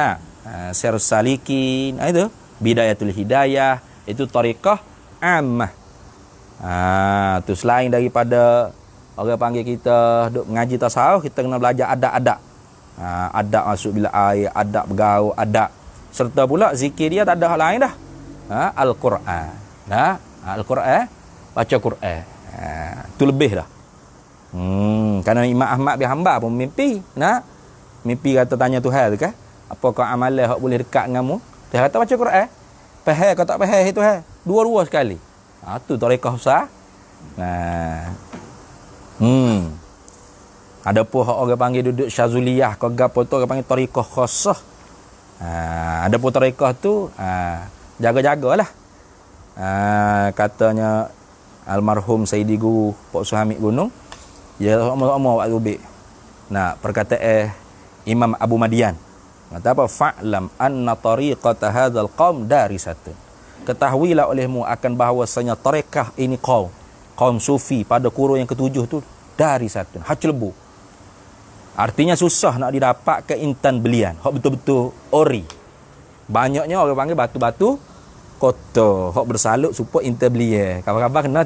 Sirrus Salikin, itu Bidayatul Hidayah, itu tarekah ammah. Tu selain daripada orang panggil kita duk mengaji tasawuf, kita kena belajar adab-adab. Adab masuk bila air, adab bergaul, adab. Serta pula zikir dia tak ada hal lain dah. Al-Quran. Al-Quran, baca Quran. Tu lebih dah. Kerana Imam Ahmad bin Hanbal pun mimpi. Mimpi kata tanya Tuhan tu kan, apakah amalan hak boleh dekat denganmu? Dia kata baca Quran. Faham kau tak faham itu dua-dua sekali. Tu tarekah besar. Ada pun orang panggil duduk Syazuliyah, kau gapo tu orang panggil tarekah khassah. Ada pun tarekah tu jaga-jagalah. Katanya almarhum Sayyidi Guru Pak Suhamid Gunung, ya sama-sama waktu ubik. Perkataan Imam Abu Madian. Kata apa? Fa'lam anna tariqata hadzal qaum darisatun. Ketahuilah olehmu akan bahawasanya tarekah ini kaum sufi pada kurun yang ketujuh tu dari satu haclebu. Artinya susah nak didapat ke intan belian, hak betul-betul ori. Banyaknya orang panggil batu-batu kotor, hak bersalut supaya intan belian. Kabar-kabar kena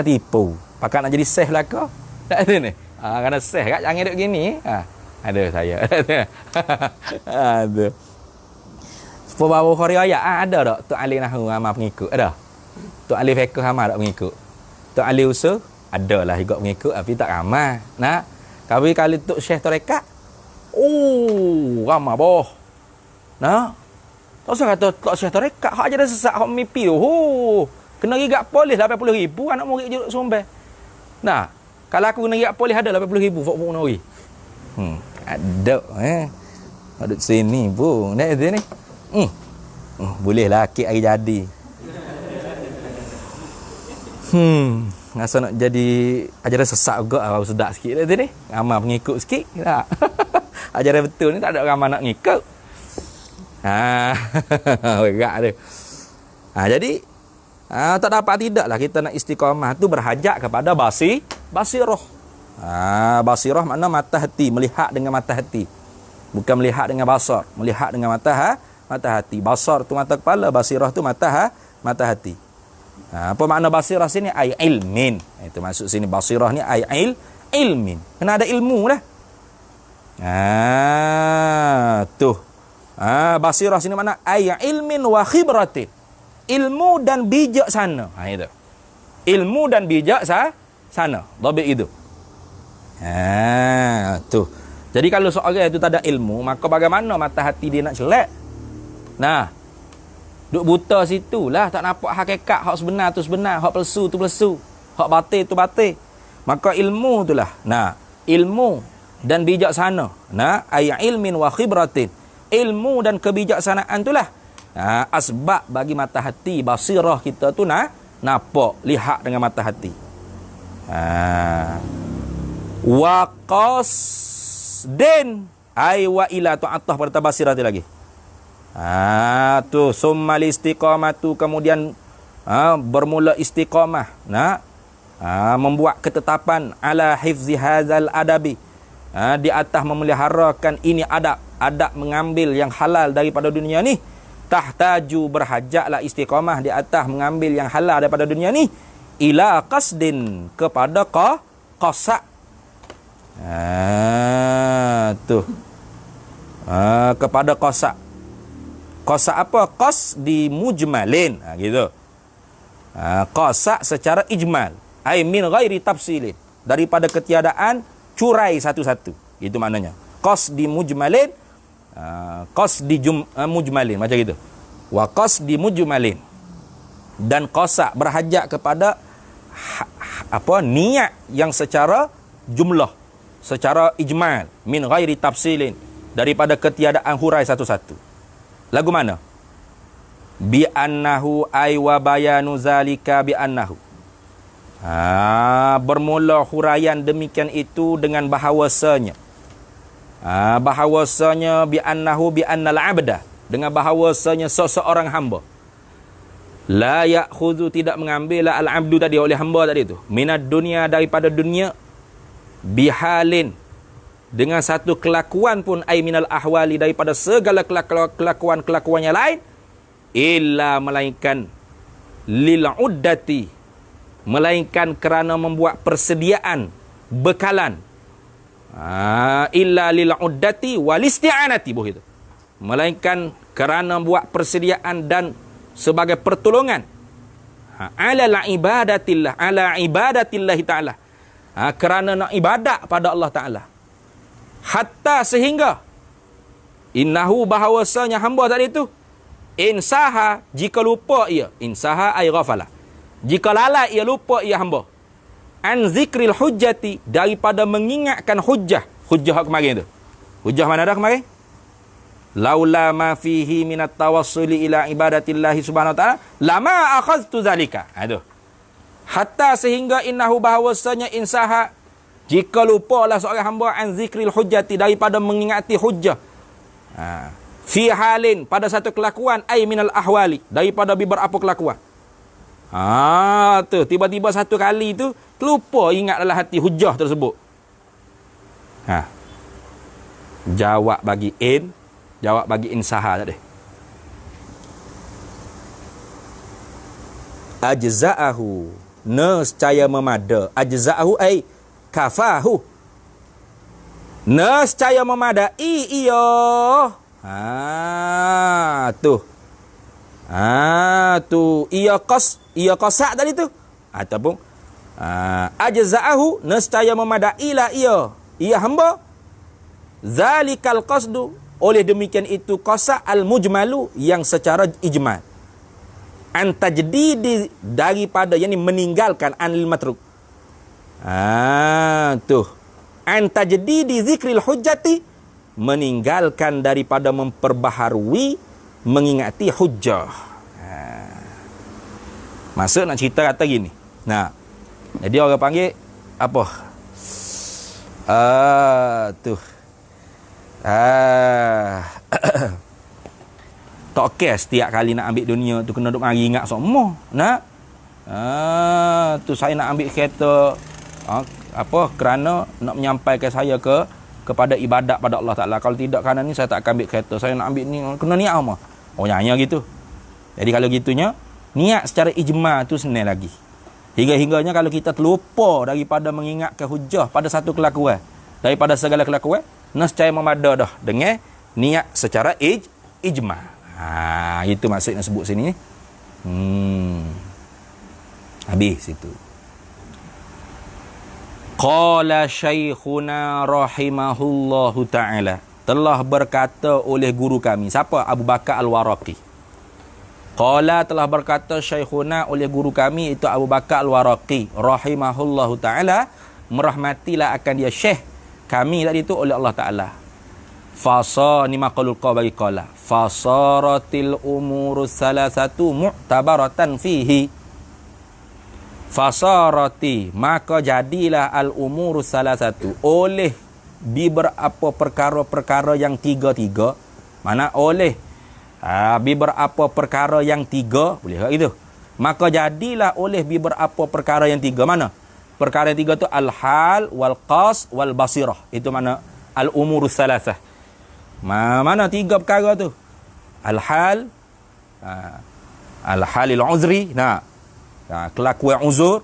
tipu. Pakat nak jadi seh lah kau. Tak ada ni. Kena seh kat jangan duduk gini. Ada saya. Ada. Bawa khariayat ada tak? Tok Ali Nahwu amal pengikut ada. Tok Ali fiqh amal tak pengikut. Tok Ali usul ada lah ikut pengikut tapi tak ramai. Kali Tok Syekh tarekat. Ramai boh. Tak usah kata Tok Syekh tarekat, hak aja dah sesak hak mimpi tu. Kena gigat polis 80,000 anak murid je duk sombeh. Kalau aku kena gigat polis ada 80,000 fok nori. Ada Ada sini pun. Nek dia ni. Boleh lah kek hari jadi. Rasa nak jadi ajaran sesak juga, kalau sedap sikit dah ni. Ramai pengikut sikit tak? Ajaran betul ni tak ada ramai nak ngikut. Berat tu. Jadi tak dapat tidaklah kita nak istiqamah tu berhajat kepada basirah. Basirah makna mata hati, melihat dengan mata hati. Bukan melihat dengan basar, melihat dengan mata hati. Basar tu mata kepala, basirah tu mata hati. Apa makna basirah sini? Ai ilmin. Itu maksud sini basirah ni ai ilmin. Kena ada ilmu dah. Tu. Basirah sini makna ai ilmin wa khibratin. Ilmu dan bijak sana. Itu. Ilmu dan bijak sana. Dhabit itu. Tu. Jadi kalau seorang itu tak ada ilmu, maka bagaimana mata hati dia nak celak? Nah, duk buta situ lah, tak nampak hakikat, hak sebenar tu sebenar, hak palsu tu palsu, hak batil tu batil. Maka ilmu itulah. Nah, ilmu dan bijaksana. Nah, ay ilmin wa khibratin. Ilmu dan kebijaksanaan itulah asbab bagi mata hati, basirah kita tu nampak, lihat dengan mata hati. Wa qasdin ay wa ila tu atah pada basirati lagi. Tu summal istiqamatu, kemudian bermula istiqamah, membuat ketetapan ala hifzi hadzal adabi, di atas memeliharakan ini adab mengambil yang halal daripada dunia ni. Tahtaju, berhajatlah istiqamah di atas mengambil yang halal daripada dunia ni, ila qasdin, kepada qasak. Kepada qasak. Qasak apa? Qas di mujmalin, gitu. Qasak secara ijmal, ai min ghairi tafsilin, daripada ketiadaan curai satu-satu, itu maknanya. Qas di mujmalin, qas di mujmalin, macam gitu. Wa qas di mujmalin, dan qasak berhajat kepada niat yang secara jumlah, secara ijmal, min ghairi tafsilin, daripada ketiadaan hurai satu-satu. Lagu mana? Bi annahu ay wa bayanu zalika bi annahu. Bermula huraian demikian itu dengan bahawasanya. Bahawasanya bi annahu bi annal abda, dengan bahawasanya seseorang hamba. La ya'khudhu, tidak mengambil al abdu tadi, oleh hamba tadi itu, minad dunia, daripada dunia, bihalin, dengan satu kelakuan pun, ay minal ahwali, daripada segala kelakuan yang lain, illa, melainkan lil uddati, melainkan kerana membuat persediaan, bekalan, illa lil uddati wal isti'anati, begitu, melainkan kerana buat persediaan dan sebagai pertolongan, ala ibadatillah, ala ibadatillah ta'ala, kerana nak ibadat pada Allah Ta'ala. Hatta, sehingga, innahu, bahawasanya hamba tadi itu, insaha, jika lupa ia, insaha ay ghafala, jika lalai ia, lupa ia hamba, an zikril hujjati, daripada mengingatkan hujjah. Hujjah kemarin tu, hujjah mana dah kemarin? Laula ma fihi minat tawassuli ila ibadatillahi subhanahu wa ta'ala lama akhadtu zalika. Aduh. Hatta, sehingga, innahu, bahawasanya insaha, jika lupa lah seorang hamba, an zikril hujjati, daripada mengingati hujjah, fi halin, pada satu kelakuan, ay minal ahwali, daripada beberapa kelakuan. Tu tiba-tiba satu kali tu lupa ingat dalam hati hujjah tersebut. Jawab bagi insaha tadi. Ajza'ahu, nescaya memada. Ajza'ahu ay kafahu, nescaya memadai ia. Tu ia qasak tadi tu, ataupun ajza'ahu, nescaya memadailah ia hamba, zalikal qasdu, oleh demikian itu qasak al mujmalu, yang secara ijmal, an tajdidi, daripada, yakni meninggalkan, anil matruk, an tajdidi zikril hujjati, meninggalkan daripada memperbaharui mengingati hujjah. Maksud nak cerita kata gini. Jadi orang panggil apa? Tak okey setiap kali nak ambil dunia tu kena duk mari ingat semua. Tu saya nak ambil kereta kerana nak menyampaikan saya kepada ibadat pada Allah Ta'ala. Kalau tidak kerana ni saya tak akan ambil kereta. Saya nak ambil ni, kena niat apa? Nyanyi gitu. Jadi kalau gitunya, niat secara ijma tu senang lagi. Hingga-hingganya kalau kita terlupa daripada mengingatkan hujjah pada satu kelakuan, daripada segala kelakuan, nescaya memada dah dengan niat secara ijma. Itu maksud yang sebut sini. Habis situ. Qala syaikhuna rahimahullahu ta'ala. telah berkata oleh guru kami. Siapa? Abu Bakar Al-Waraqi. Qala telah berkata Syekhuna oleh guru kami itu Abu Bakar Al-Waraqi rahimahullahu taala, merahmatilah akan dia syekh kami tadi itu oleh Allah Taala. Fasa ni maqalul qabari qala fasaratil umuru salasatu mu'tabaratan fihi. Fasarati, maka jadilah al umuru salasatu, oleh beberapa perkara-perkara yang tiga-tiga. Mana oleh beberapa perkara yang tiga, boleh tak gitu? Maka jadilah oleh beberapa perkara yang tiga. Mana? Perkara yang tiga tu al-hal, wal-qas, wal-basirah. Itu mana? Al-umurus salasah. Mana tiga perkara tu? Al-hal, al-halil uzri, kelakuan uzur,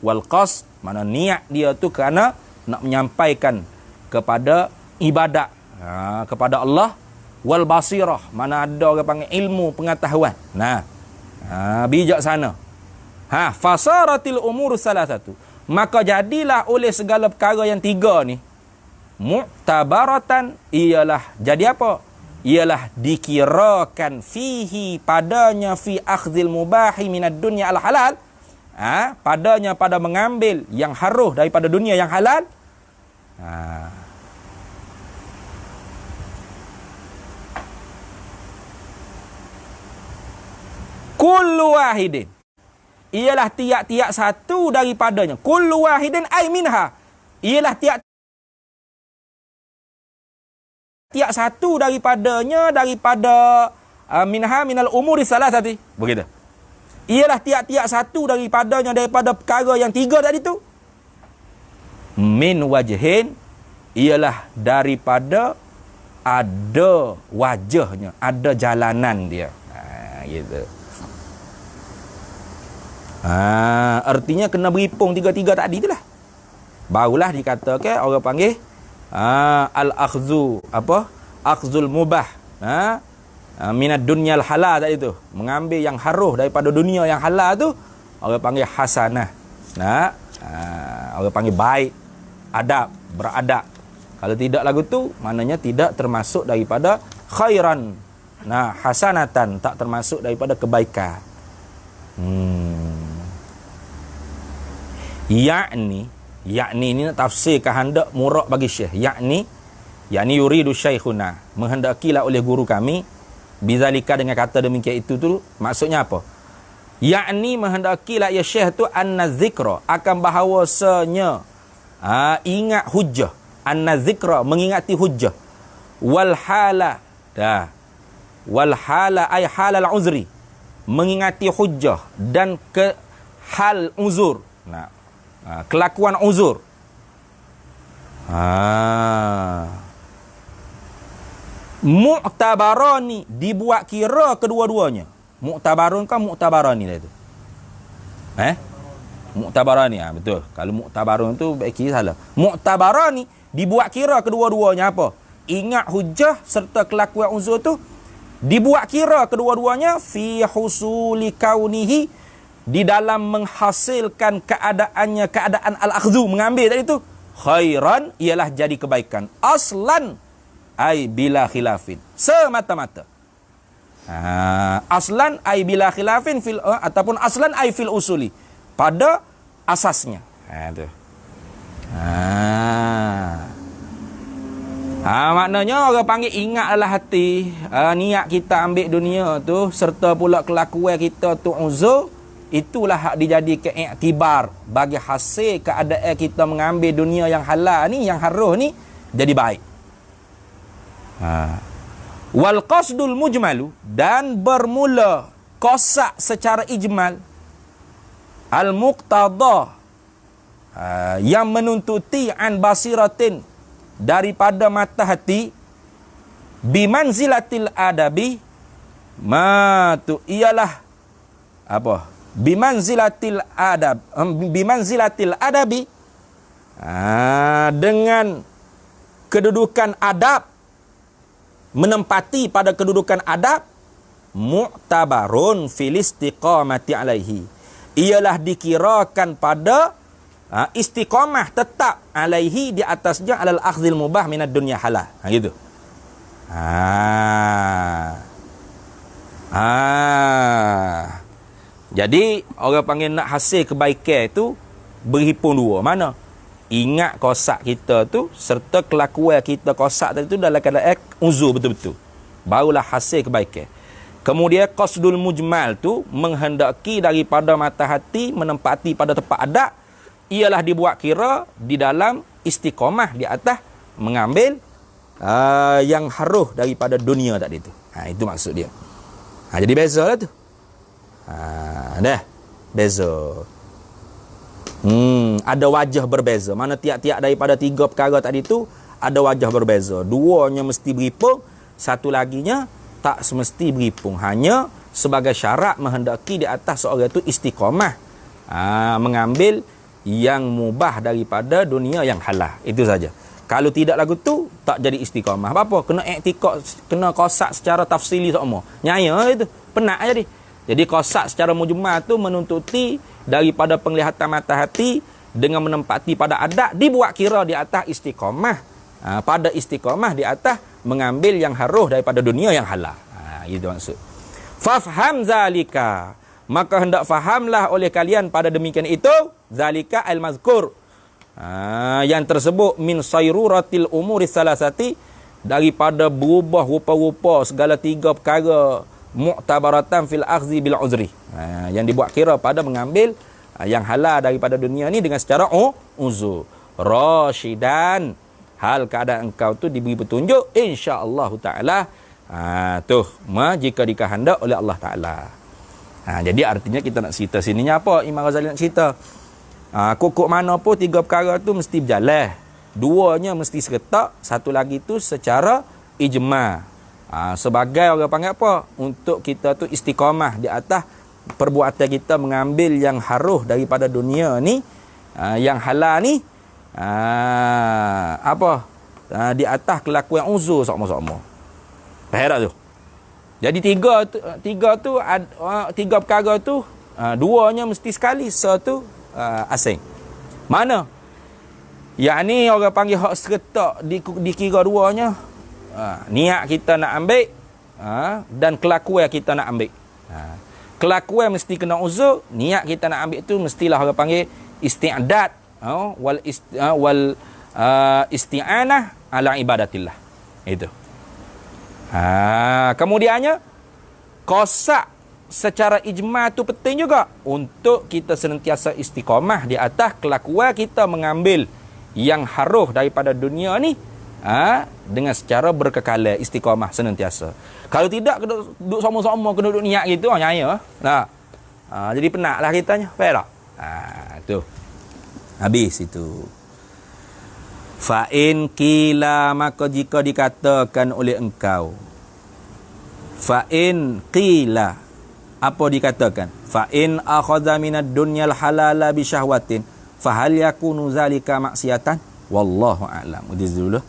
wal-qas, mana niat dia tu kerana nak menyampaikan kepada ibadat kepada Allah, wal basirah, mana ada orang panggil ilmu pengetahuan. Bijaksana. Fasaratil umur salasatu, maka jadilah oleh segala perkara yang tiga ni mu'tabaratan, ialah jadi apa? Ialah dikirakan fihi, padanya, fi akhdhil mubahi minad dunya al halal, padanya pada mengambil yang haruh daripada dunia yang halal. Kullu wahidin, ialah tiap-tiap satu daripadanya. Kullu wahidin ay minha, ialah tiap satu daripadanya, daripada minha minal umuri salasati, begitu. Ialah tiap-tiap satu daripadanya, daripada perkara yang tiga tadi tu. Min wajhin, ialah daripada ada wajahnya, ada jalanan dia. Gitu. Artinya kena berhipung tiga-tiga tadi itulah. Barulah dikatakan orang panggil al-akhzu, apa? Akhzul mubah. Minad dunyal halal tadi tu. Mengambil yang haruh daripada dunia yang halal tu, orang panggil hasanah. Orang panggil baik, adab, beradab. Kalau tidak lagu tu, maknanya tidak termasuk daripada khairan. Hasanatan, tak termasuk daripada kebaikan. Yakni ini tafsirkan hendak murak bagi syekh. Yakni yuridu syekhuna, menghendakilah oleh guru kami, bizalika, dengan kata demikian itu tu maksudnya apa? Yakni menghendakilah ya syekh tu anna zikra, akan bahawasanya ingat hujjah. Anna zikra, mengingati hujjah. Wal hala, wal hala ay halal uzri, mengingati hujjah dan ke hal uzur. Kelakuan uzur. Mu'tabarani, dibuat kira kedua-duanya. Mu'tabarun kan mu'tabarani lah itu. Mu'tabarani, betul. Kalau mu'tabarun tu baik kira salah. Mu'tabarani, dibuat kira kedua-duanya apa? Ingat hujjah serta kelakuan uzur tu dibuat kira kedua-duanya fi husuli kaunihi, di dalam menghasilkan keadaannya, keadaan al-akhdhu, mengambil tadi tu, khairan, ialah jadi kebaikan. Aslan ay bila khilafin, semata-mata. Aslan ay bila khilafin fil, ataupun aslan ay fil usuli, pada asasnya. Maknanya orang panggil ingatlah hati, niat kita ambil dunia tu serta pula kelakuan kita tu uzur, itulah hak dijadikan iktibar bagi hasil keadaan kita mengambil dunia yang halal ni, yang haruh ni, jadi baik. Wal qasdul mujmalu, dan bermula kosak secara ijmal, al muqtada, yang menuntuti an basiratin, daripada mata hati, bimanzilatil adabi, tu ialah apa? Bimanzilatil adab, bimanzilatil adabi, dengan kedudukan adab, menempati pada kedudukan adab. Mu'tabarun fil istiqamati alaihi, ialah dikirakan pada istiqamah, tetap alaihi, di atasnya, alal akhdhil mubah minad dunya halal. Gitu. Jadi orang panggil nak hasil kebaikan tu berhimpun dua. Mana? Ingat kosak kita tu serta kelakuan kita kosak tadi tu dalam keadaan uzur betul-betul. Barulah hasil kebaikan. Kemudian qasdul mujmal tu menghendaki daripada mata hati menempati pada tempat adab, ialah dibuat kira di dalam istiqamah di atas mengambil yang haruh daripada dunia tadi tu. Itu maksud dia. Jadi bezalah tu. Dah. Beza. Ada wajah berbeza. Mana tiap-tiap daripada tiga perkara tadi tu ada wajah berbeza. Duanya mesti beripung, satu laginya tak semesti beripung. Hanya sebagai syarat menghendaki di atas seorang itu istiqamah. Mengambil yang mubah daripada dunia yang halal. Itu saja. Kalau tidak lagu tu tak jadi istiqamah. Apa? Kena i'tikad, kena qasak secara tafsili semua. Nyaya itu. Penat jadi. Jadi qasak secara mujmal tu menuntuti daripada penglihatan mata hati dengan menempati pada adab, dibuat kira di atas istiqamah. Pada istiqamah di atas mengambil yang haruh daripada dunia yang halal. Itu maksud. Fafham zalika. Maka hendak fahamlah oleh kalian pada demikian itu zalika al-mazkur. Yang tersebut min sayruratil umuri salasati, daripada berubah rupa-rupa segala tiga perkara mu'tabaratan fil akhzi bil uzri. Yang dibuat kira pada mengambil yang halal daripada dunia ni dengan secara uzur. Rasyidan, hal keadaan engkau tu diberi petunjuk insya-Allah taala. Jika dikehendak oleh Allah taala. Jadi artinya kita nak cerita sininya apa? Imam Ghazali nak cerita. Kok mana pun tiga perkara tu mesti berjalan. Duanya mesti seretak, satu lagi tu secara ijma'. Sebagai orang panggil apa? Untuk kita tu istiqamah di atas perbuatan kita mengambil yang haruh daripada dunia ni, yang halal ni, di atas kelakuan uzur sama-sama. Faham tak tu? Jadi tiga perkara tu, duanya mesti sekali, satu asing. Mana? Yang ni orang panggil hak seretak dikira duanya. Niat kita nak ambil, dan kelakuan kita nak ambil. Kelakuan mesti kena uzur, niat kita nak ambil tu mestilah orang panggil isti'dad, wal isti'anah ala ibadatillah. Itu. Kemudiannya qasak secara ijma' tu penting juga untuk kita senantiasa istiqamah di atas kelakuan kita mengambil yang haruh daripada dunia ni, dengan secara berkekalan, istiqamah senantiasa. Kalau tidak, kena duduk sama-sama, kena duduk niat gitu, nyaya. Jadi penatlah kitanya. Faham tak? Tu. Habis itu. Fa'in qila, maka jika dikatakan oleh engkau. Fa'in qila, apa dikatakan? Fa'in akhadha minad dunyal halala bi syahwatin, fahal yakunu zalika maksiatan? Wallahu a'lam. Udah dulu.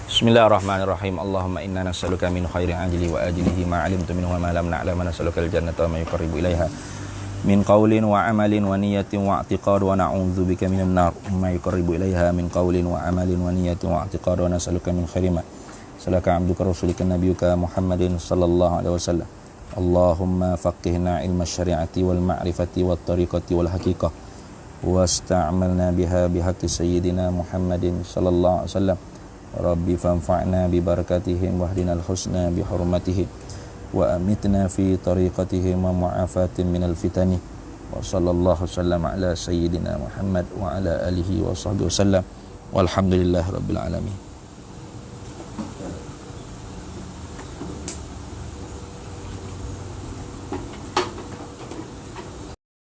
Bismillahirrahmanirrahim. Allahumma inna nas'aluka min khairi ajli wa ajlihi ma 'alimtu minhu wa ma lam na'lam, wa nas'aluka al-jannata wa ma yuqarribu ilaiha min qawlin wa 'amalin wa niyyatin wa i'tiqad, wa na'udzu bika minan nar ma yuqarribu ilaiha min qawlin wa 'amalin wa niyyatin wa i'tiqad, wa nas'aluka min khairi ma salaka 'abduka rasulika nabiyyuka Muhammadin sallallahu alaihi wasallam. Allahumma faqihna ilma syari'ati wal ma'rifati wat tariqati wal haqiqah, wasta'malna biha bihaqqi sayyidina Muhammadin sallallahu alaihi wasallam. Rabbi fanfa'na bi barakatihim wahdinal husna bi hurmatihim wa amitna fi tariqatihim wa mu'afatin minal fitani, wa sallallahu sallam ala sayyidina Muhammad wa ala alihi wa sahbihi wasallam, walhamdulillahi rabbil alamin.